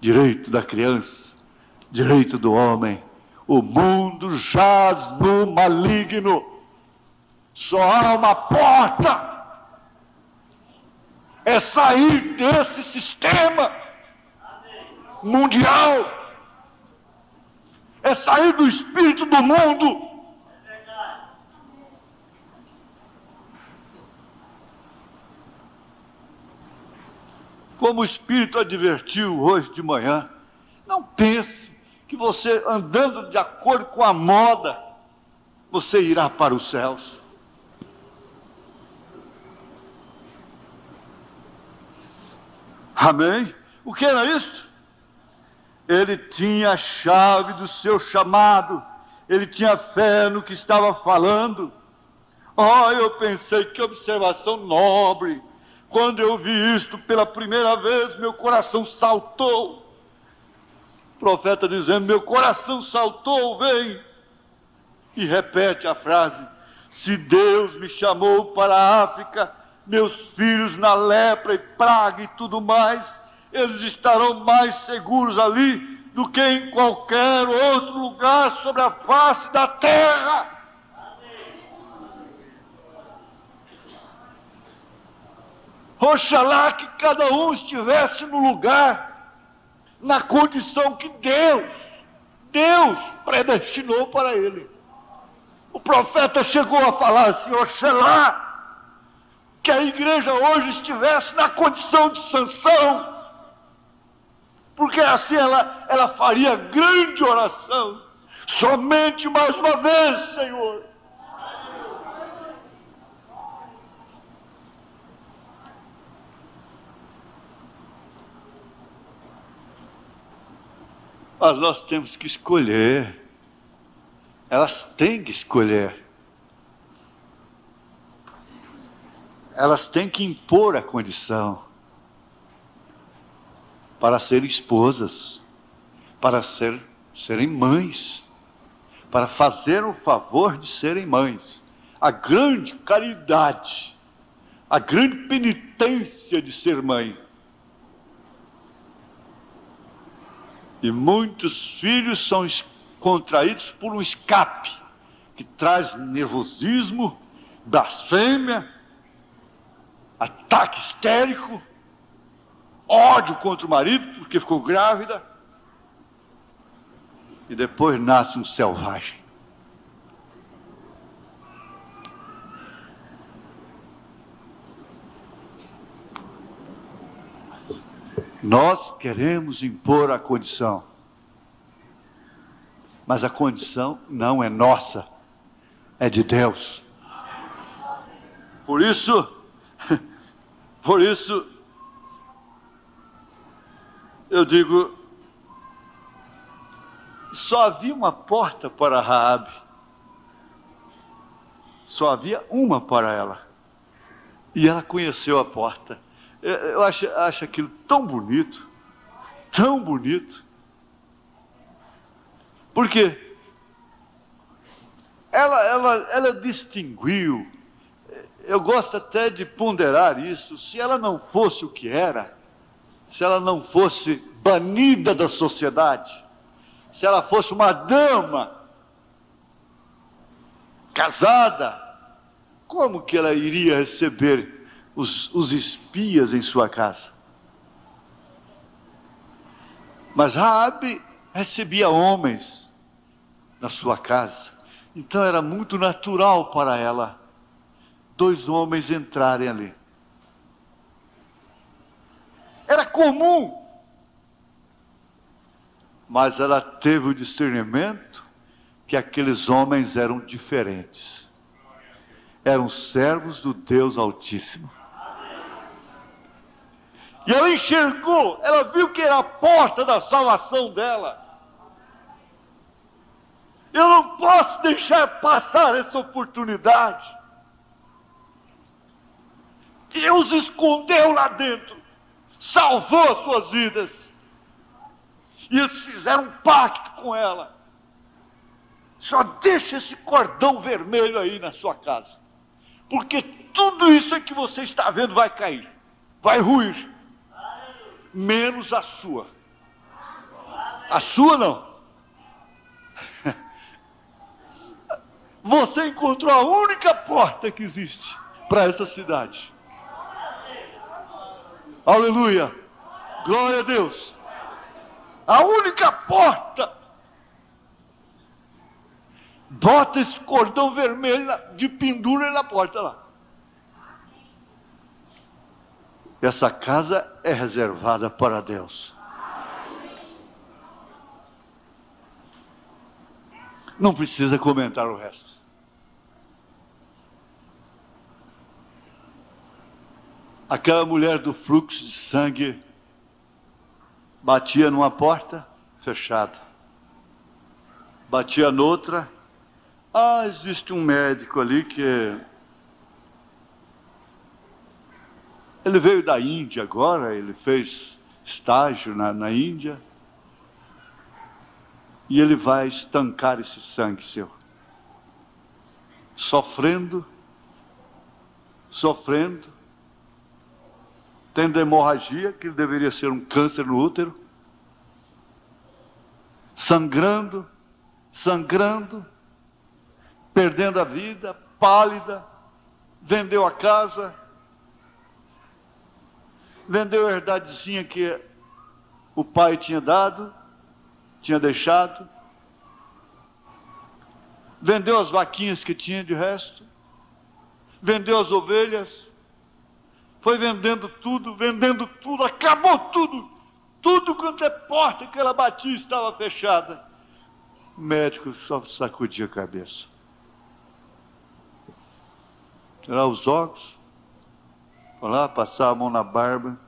direito da criança, direito do homem. O mundo jaz no maligno. Só há uma porta, é sair desse sistema mundial, é sair do espírito do mundo. Como o Espírito advertiu hoje de manhã, não pense que você andando de acordo com a moda, você irá para os céus. Amém? O que era isto? Ele tinha a chave do seu chamado, ele tinha fé no que estava falando. Oh, eu pensei, que observação nobre. Quando eu vi isto pela primeira vez, meu coração saltou. O profeta dizendo, meu coração saltou, vem. E repete a frase, se Deus me chamou para a África, meus filhos na lepra e praga e tudo mais, eles estarão mais seguros ali do que em qualquer outro lugar sobre a face da terra. Oxalá que cada um estivesse no lugar, na condição que Deus predestinou para ele. O profeta chegou a falar assim, oxalá que a igreja hoje estivesse na condição de Sansão, porque assim ela faria grande oração, somente mais uma vez, Senhor. Mas nós temos que escolher, elas têm que escolher. Elas têm que impor a condição. para serem esposas, para serem mães, para fazer o favor de serem mães. A grande caridade, a grande penitência de ser mãe. E muitos filhos são contraídos por um escape, que traz nervosismo, blasfêmia, ataque histérico, ódio contra o marido porque ficou grávida, e depois nasce um selvagem. Nós queremos impor a condição, mas a condição não é nossa, é de Deus. Por isso, eu digo, só havia uma porta para Raabe, só havia uma para ela, e ela conheceu a porta. Eu acho aquilo tão bonito, porque ela distinguiu. Eu gosto até de ponderar isso. Se ela não fosse o que era, se ela não fosse banida da sociedade, se ela fosse uma dama casada, como que ela iria receber os espias em sua casa? Mas Raabe recebia homens na sua casa, então era muito natural para ela 2 homens entrarem ali. Era comum, mas ela teve o discernimento que aqueles homens eram diferentes, eram servos do Deus Altíssimo. E ela enxergou, ela viu que era a porta da salvação dela. Eu não posso deixar passar essa oportunidade. Deus escondeu lá dentro, salvou as suas vidas. E eles fizeram um pacto com ela. Só deixa esse cordão vermelho aí na sua casa, porque tudo isso que você está vendo vai cair, vai ruir, menos a sua. A sua não. Você encontrou a única porta que existe para essa cidade. Aleluia, glória a Deus. A única porta. Bota esse cordão vermelho de pendura na porta lá. Essa casa é reservada para Deus. Não precisa comentar o resto. Aquela mulher do fluxo de sangue batia numa porta fechada, batia noutra. Existe um médico ali que ele veio da Índia agora, ele fez estágio na Índia, e ele vai estancar esse sangue seu, sofrendo, tendo hemorragia, que deveria ser um câncer no útero, sangrando, perdendo a vida, pálida, vendeu a casa, vendeu a herdadezinha que o pai tinha deixado, vendeu as vaquinhas que tinha de resto, vendeu as ovelhas, foi vendendo tudo, acabou tudo quanto é porta que ela batia estava fechada. O médico só sacudia a cabeça, tirar os óculos, falar, passar a mão na barba.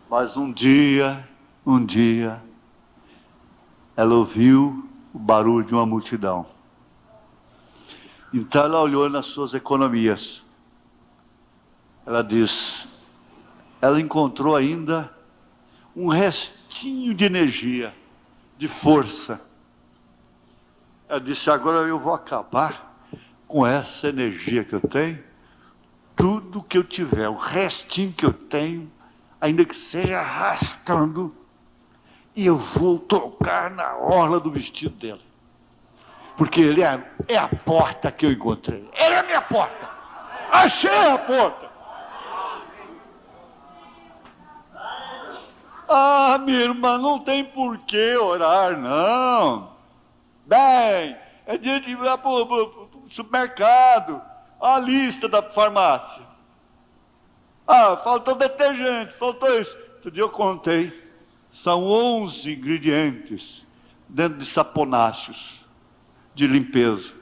Mas um dia, ela ouviu o barulho de uma multidão. Então ela olhou nas suas economias. ela diz, ela encontrou ainda um restinho de energia, de força. Ela disse, agora eu vou acabar com essa energia que eu tenho, tudo que eu tiver, o restinho que eu tenho, ainda que seja arrastando, e eu vou tocar na orla do vestido dele. Porque ele é a porta que eu encontrei. Ele é a minha porta. Achei a porta. Ah, minha irmã, não tem por que orar, não. Bem, é dia de ir para o supermercado, a lista da farmácia. Ah, faltou detergente, faltou isso. Outro dia eu contei. São 11 ingredientes dentro de saponáceos de limpeza.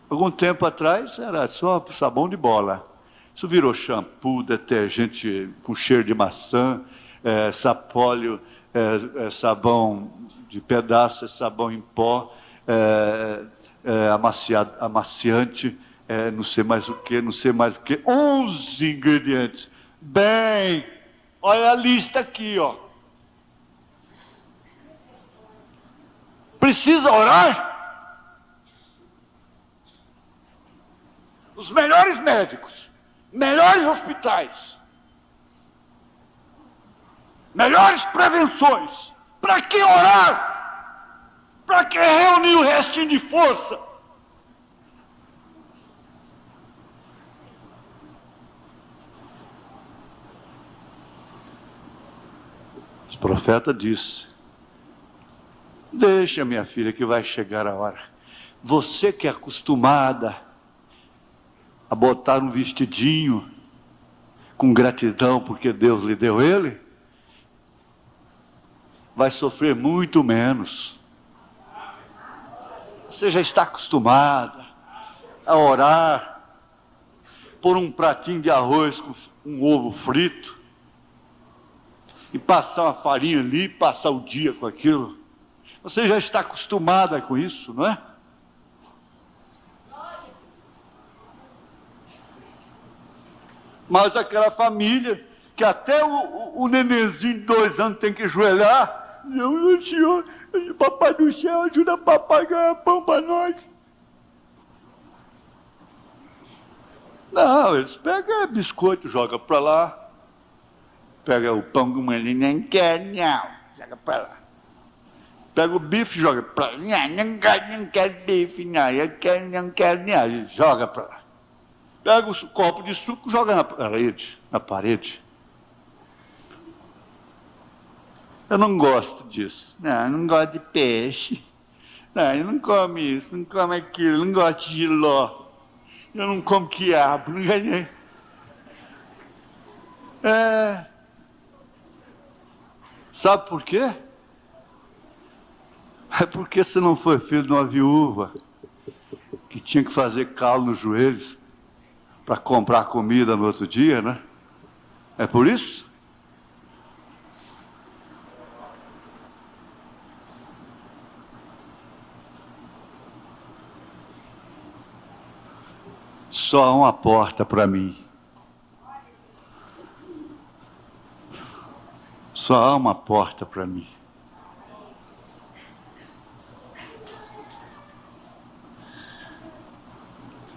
Algum tempo atrás era só sabão de bola. Isso virou shampoo, detergente com cheiro de maçã, sapólio, sabão de pedaço, sabão em pó, amaciante, não sei mais o que, 11 ingredientes. Bem, olha a lista aqui, ó. Precisa orar? Os melhores médicos, melhores hospitais, melhores prevenções. Para que orar? Para que reunir o restinho de força? O profeta disse, deixa, minha filha, que vai chegar a hora. Você que é acostumada a botar um vestidinho com gratidão porque Deus lhe deu ele, vai sofrer muito menos. Você já está acostumada a orar por um pratinho de arroz com um ovo frito e passar uma farinha ali, passar o dia com aquilo. Você já está acostumada com isso, não é? Mas aquela família que até o nenenzinho de 2 anos tem que ajoelhar, não, senhor, papai do céu, ajuda papai a ganhar pão para nós. Não, eles pegam biscoito, jogam para lá, pega o pão que o menino não quer, não, joga para lá. Pega o bife, joga para lá, não quero bife, não, não quero, não, joga para lá. Pega o copo de suco, joga na parede. Eu não gosto disso. Não, eu não gosto de peixe. Não, eu não como isso, não como aquilo, eu não gosto de giló. Eu não como quiabo, não ganhei. Sabe por quê? É porque você não foi filho de uma viúva que tinha que fazer calo nos joelhos para comprar comida no outro dia, né? É por isso? Só há uma porta para mim. Só há uma porta para mim.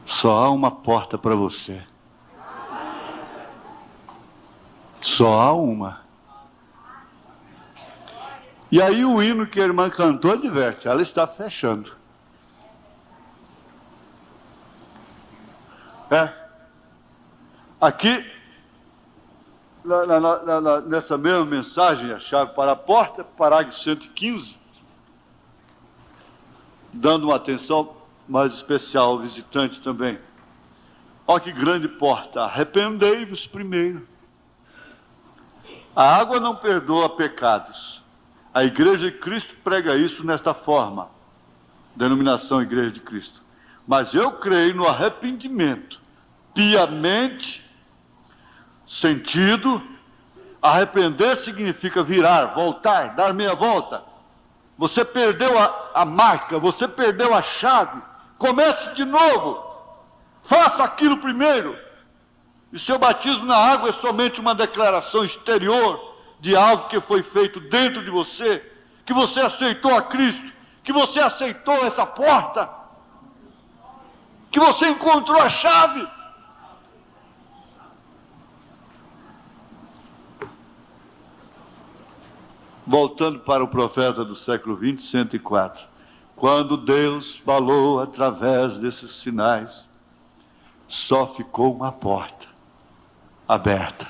Só há uma porta para você. Só há uma. E aí o hino que a irmã cantou adverte, ela está fechando. Aqui, nessa mesma mensagem, a chave para a porta, parágrafo 115, dando uma atenção mais especial ao visitante também. Ó que grande porta, arrependei-vos primeiro. A água não perdoa pecados. A Igreja de Cristo prega isso nesta forma, denominação Igreja de Cristo. Mas eu creio no arrependimento, piamente sentido. Arrepender significa virar, voltar, dar meia volta. Você perdeu a marca, você perdeu a chave. Comece de novo. Faça aquilo primeiro. E seu batismo na água é somente uma declaração exterior de algo que foi feito dentro de você, que você aceitou a Cristo, que você aceitou essa porta, que você encontrou a chave. Voltando para o profeta do século 20, 104. Quando Deus falou através desses sinais, só ficou uma porta aberta.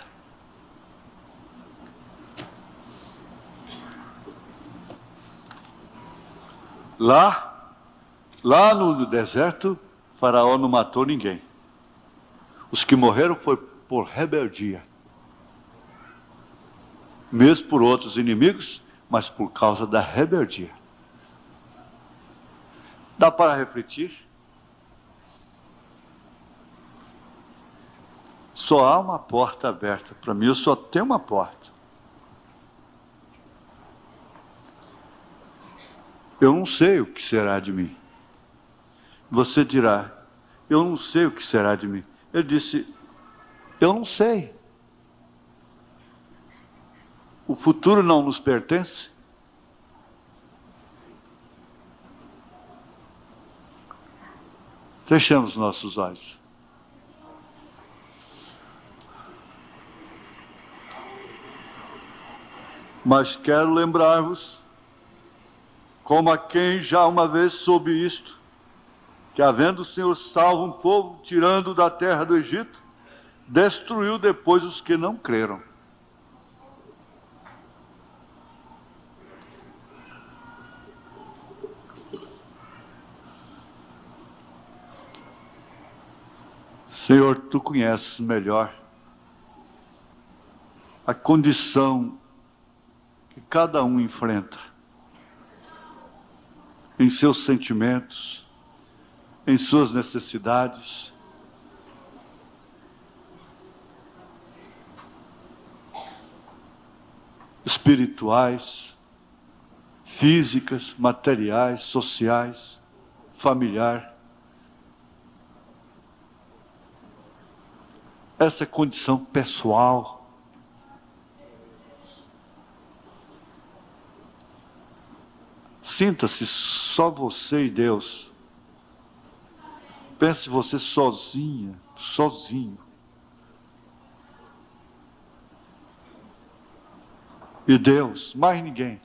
Lá no deserto, Faraó não matou ninguém. Os que morreram foi por rebeldia. Mesmo por outros inimigos, mas por causa da rebeldia. Dá para refletir? Só há uma porta aberta. Para mim, eu só tenho uma porta. Eu não sei o que será de mim. Você dirá, eu não sei o que será de mim. Ele disse, eu não sei. O futuro não nos pertence. Fechamos nossos olhos. Mas quero lembrar-vos, como a quem já uma vez soube isto, que havendo o Senhor salvo um povo, tirando da terra do Egito, destruiu depois os que não creram. Senhor, Tu conheces melhor a condição que cada um enfrenta em seus sentimentos, em suas necessidades. Espirituais, físicas, materiais, sociais, familiar. Essa condição pessoal. Sinta-se só você e Deus. Pense você sozinha, sozinho. E Deus, mais ninguém.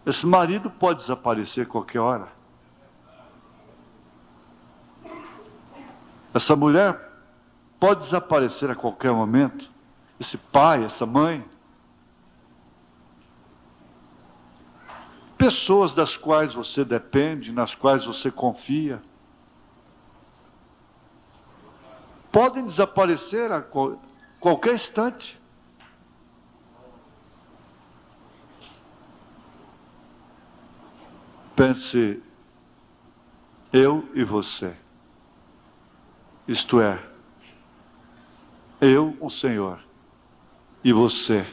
Esse marido pode desaparecer a qualquer hora. Essa mulher pode desaparecer a qualquer momento. Esse pai, essa mãe. Pessoas das quais você depende, nas quais você confia, podem desaparecer a qualquer instante. Pense, eu e você. Isto é, eu, o Senhor, e você.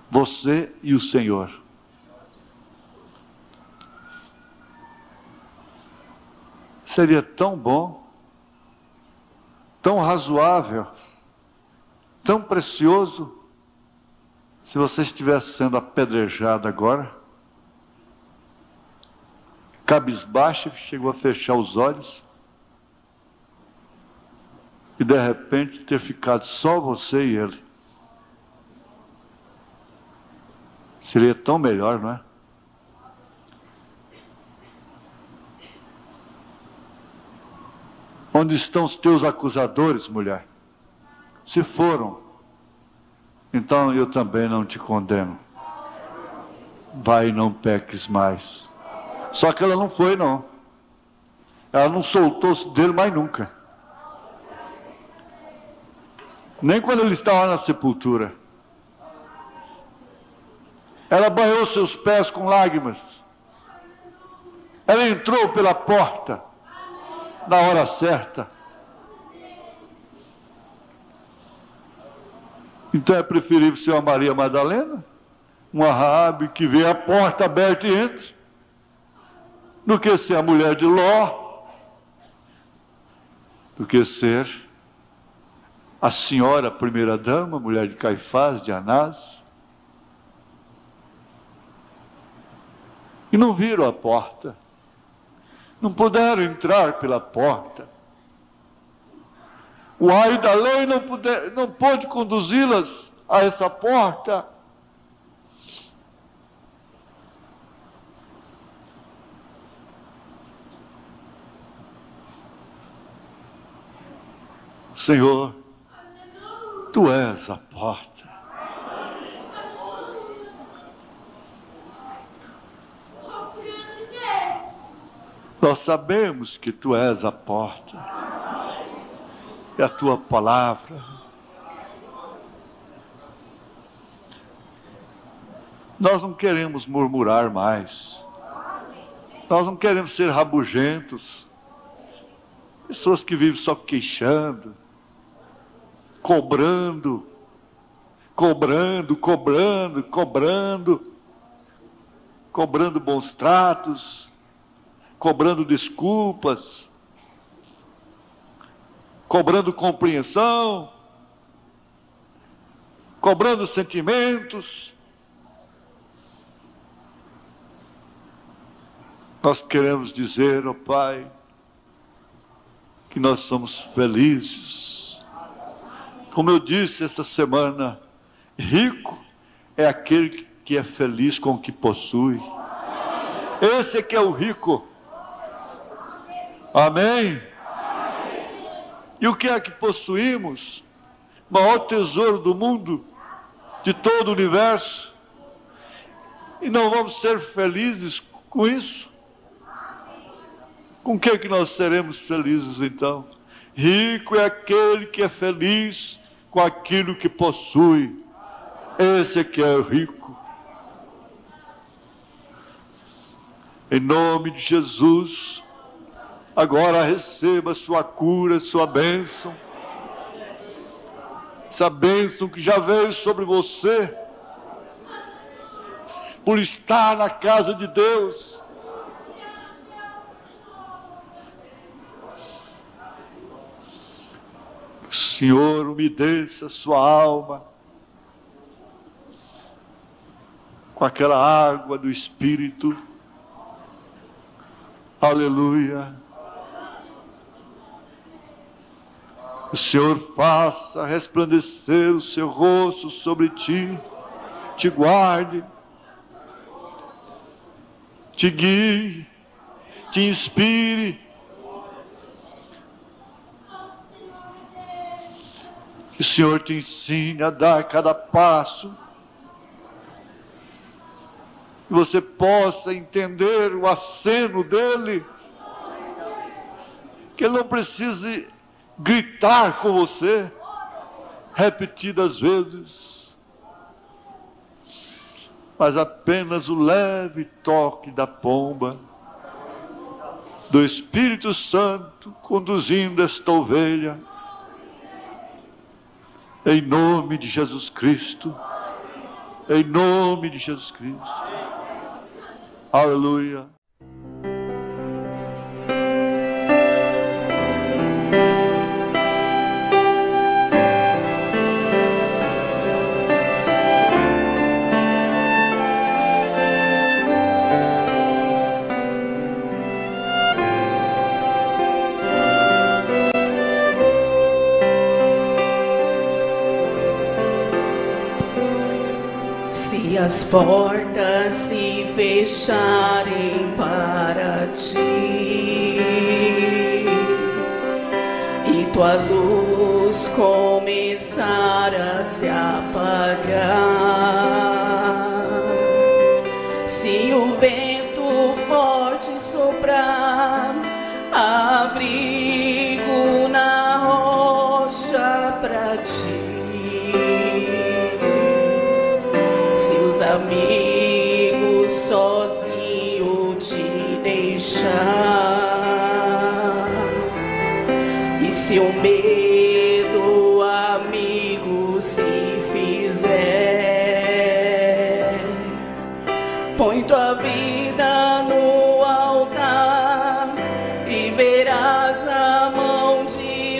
Você e o Senhor. Seria tão bom, tão razoável, tão precioso, se você estivesse sendo apedrejado agora, cabisbaixo, chegou a fechar os olhos, e de repente ter ficado só você e ele. Seria tão melhor, não é? Onde estão os teus acusadores, mulher? Se foram, então eu também não te condeno. Vai e não peques mais. Só que ela não foi, não. Ela não soltou-se dele mais nunca. Nem quando ele estava na sepultura. Ela banhou seus pés com lágrimas. Ela entrou pela porta na hora certa. Então é preferível ser uma Maria Madalena, uma Raabe que vê a porta aberta e entra, do que ser a mulher de Ló, do que ser a senhora primeira-dama, mulher de Caifás, de Anás. E não viram a porta, não puderam entrar pela porta. O ai da lei não pôde conduzi-las a essa porta. Senhor, Tu és a porta. Nós sabemos que Tu és a porta. É a Tua palavra. Nós não queremos murmurar mais. Nós não queremos ser rabugentos. Pessoas que vivem só queixando, cobrando bons tratos, cobrando desculpas, cobrando compreensão, cobrando sentimentos. Nós queremos dizer, ó Pai, que nós somos felizes. Como eu disse essa semana, rico é aquele que é feliz com o que possui. Esse é que é o rico. Amém? E o que é que possuímos? O maior tesouro do mundo, de todo o universo. E não vamos ser felizes com isso? Com o que é que nós seremos felizes então? Rico é aquele que é feliz com aquilo que possui. Esse é que é rico. Em nome de Jesus, agora receba sua cura, sua bênção. Essa bênção que já veio sobre você, por estar na casa de Deus. Senhor, umedeça sua alma com aquela água do Espírito. Aleluia. O Senhor faça resplandecer o seu rosto sobre ti, te guarde, te guie, te inspire. Que o Senhor te ensine a dar cada passo. Que você possa entender o aceno dele. Que ele não precise gritar com você repetidas vezes. Mas apenas o leve toque da pomba do Espírito Santo conduzindo esta ovelha. Em nome de Jesus Cristo. Em nome de Jesus Cristo. Aleluia. Se as portas se fecharem para ti e tua luz começar a se apagar, se o vento forte soprar, abrigo na rocha para ti. Amigos sozinho te deixar, e se o medo amigo se fizer, põe tua vida no altar e verás a mão de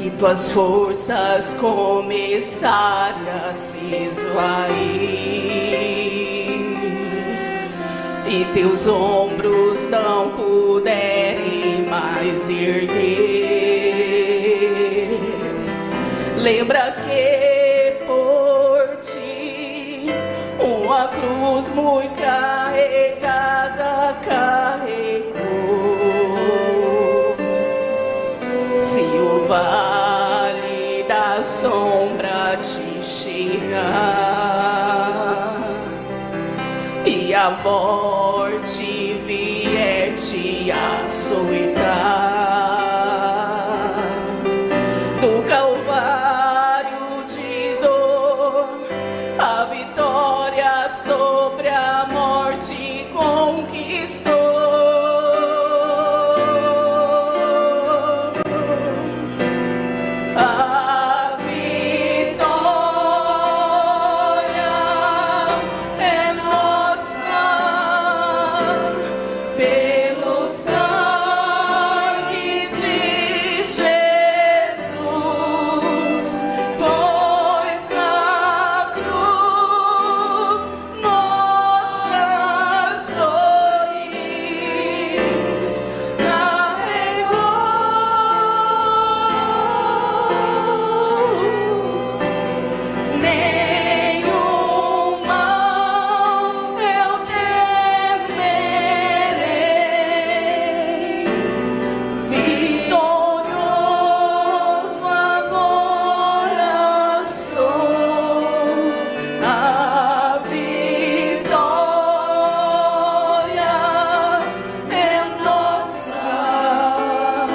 Se tuas forças começarem a se esvair e teus ombros não puderem mais erguer, lembra que por ti uma cruz muito carregada carregou. Se o vale da sombra te chegar e a morte vier te açoitar, do Calvário de dor a vitória sobre a morte conquistou. A vitória é nossa pelo sangue de Jesus, pois na cruz nossas dores carregou. Nenhum mal eu temerei, vitorioso agora sou. A vitória é nossa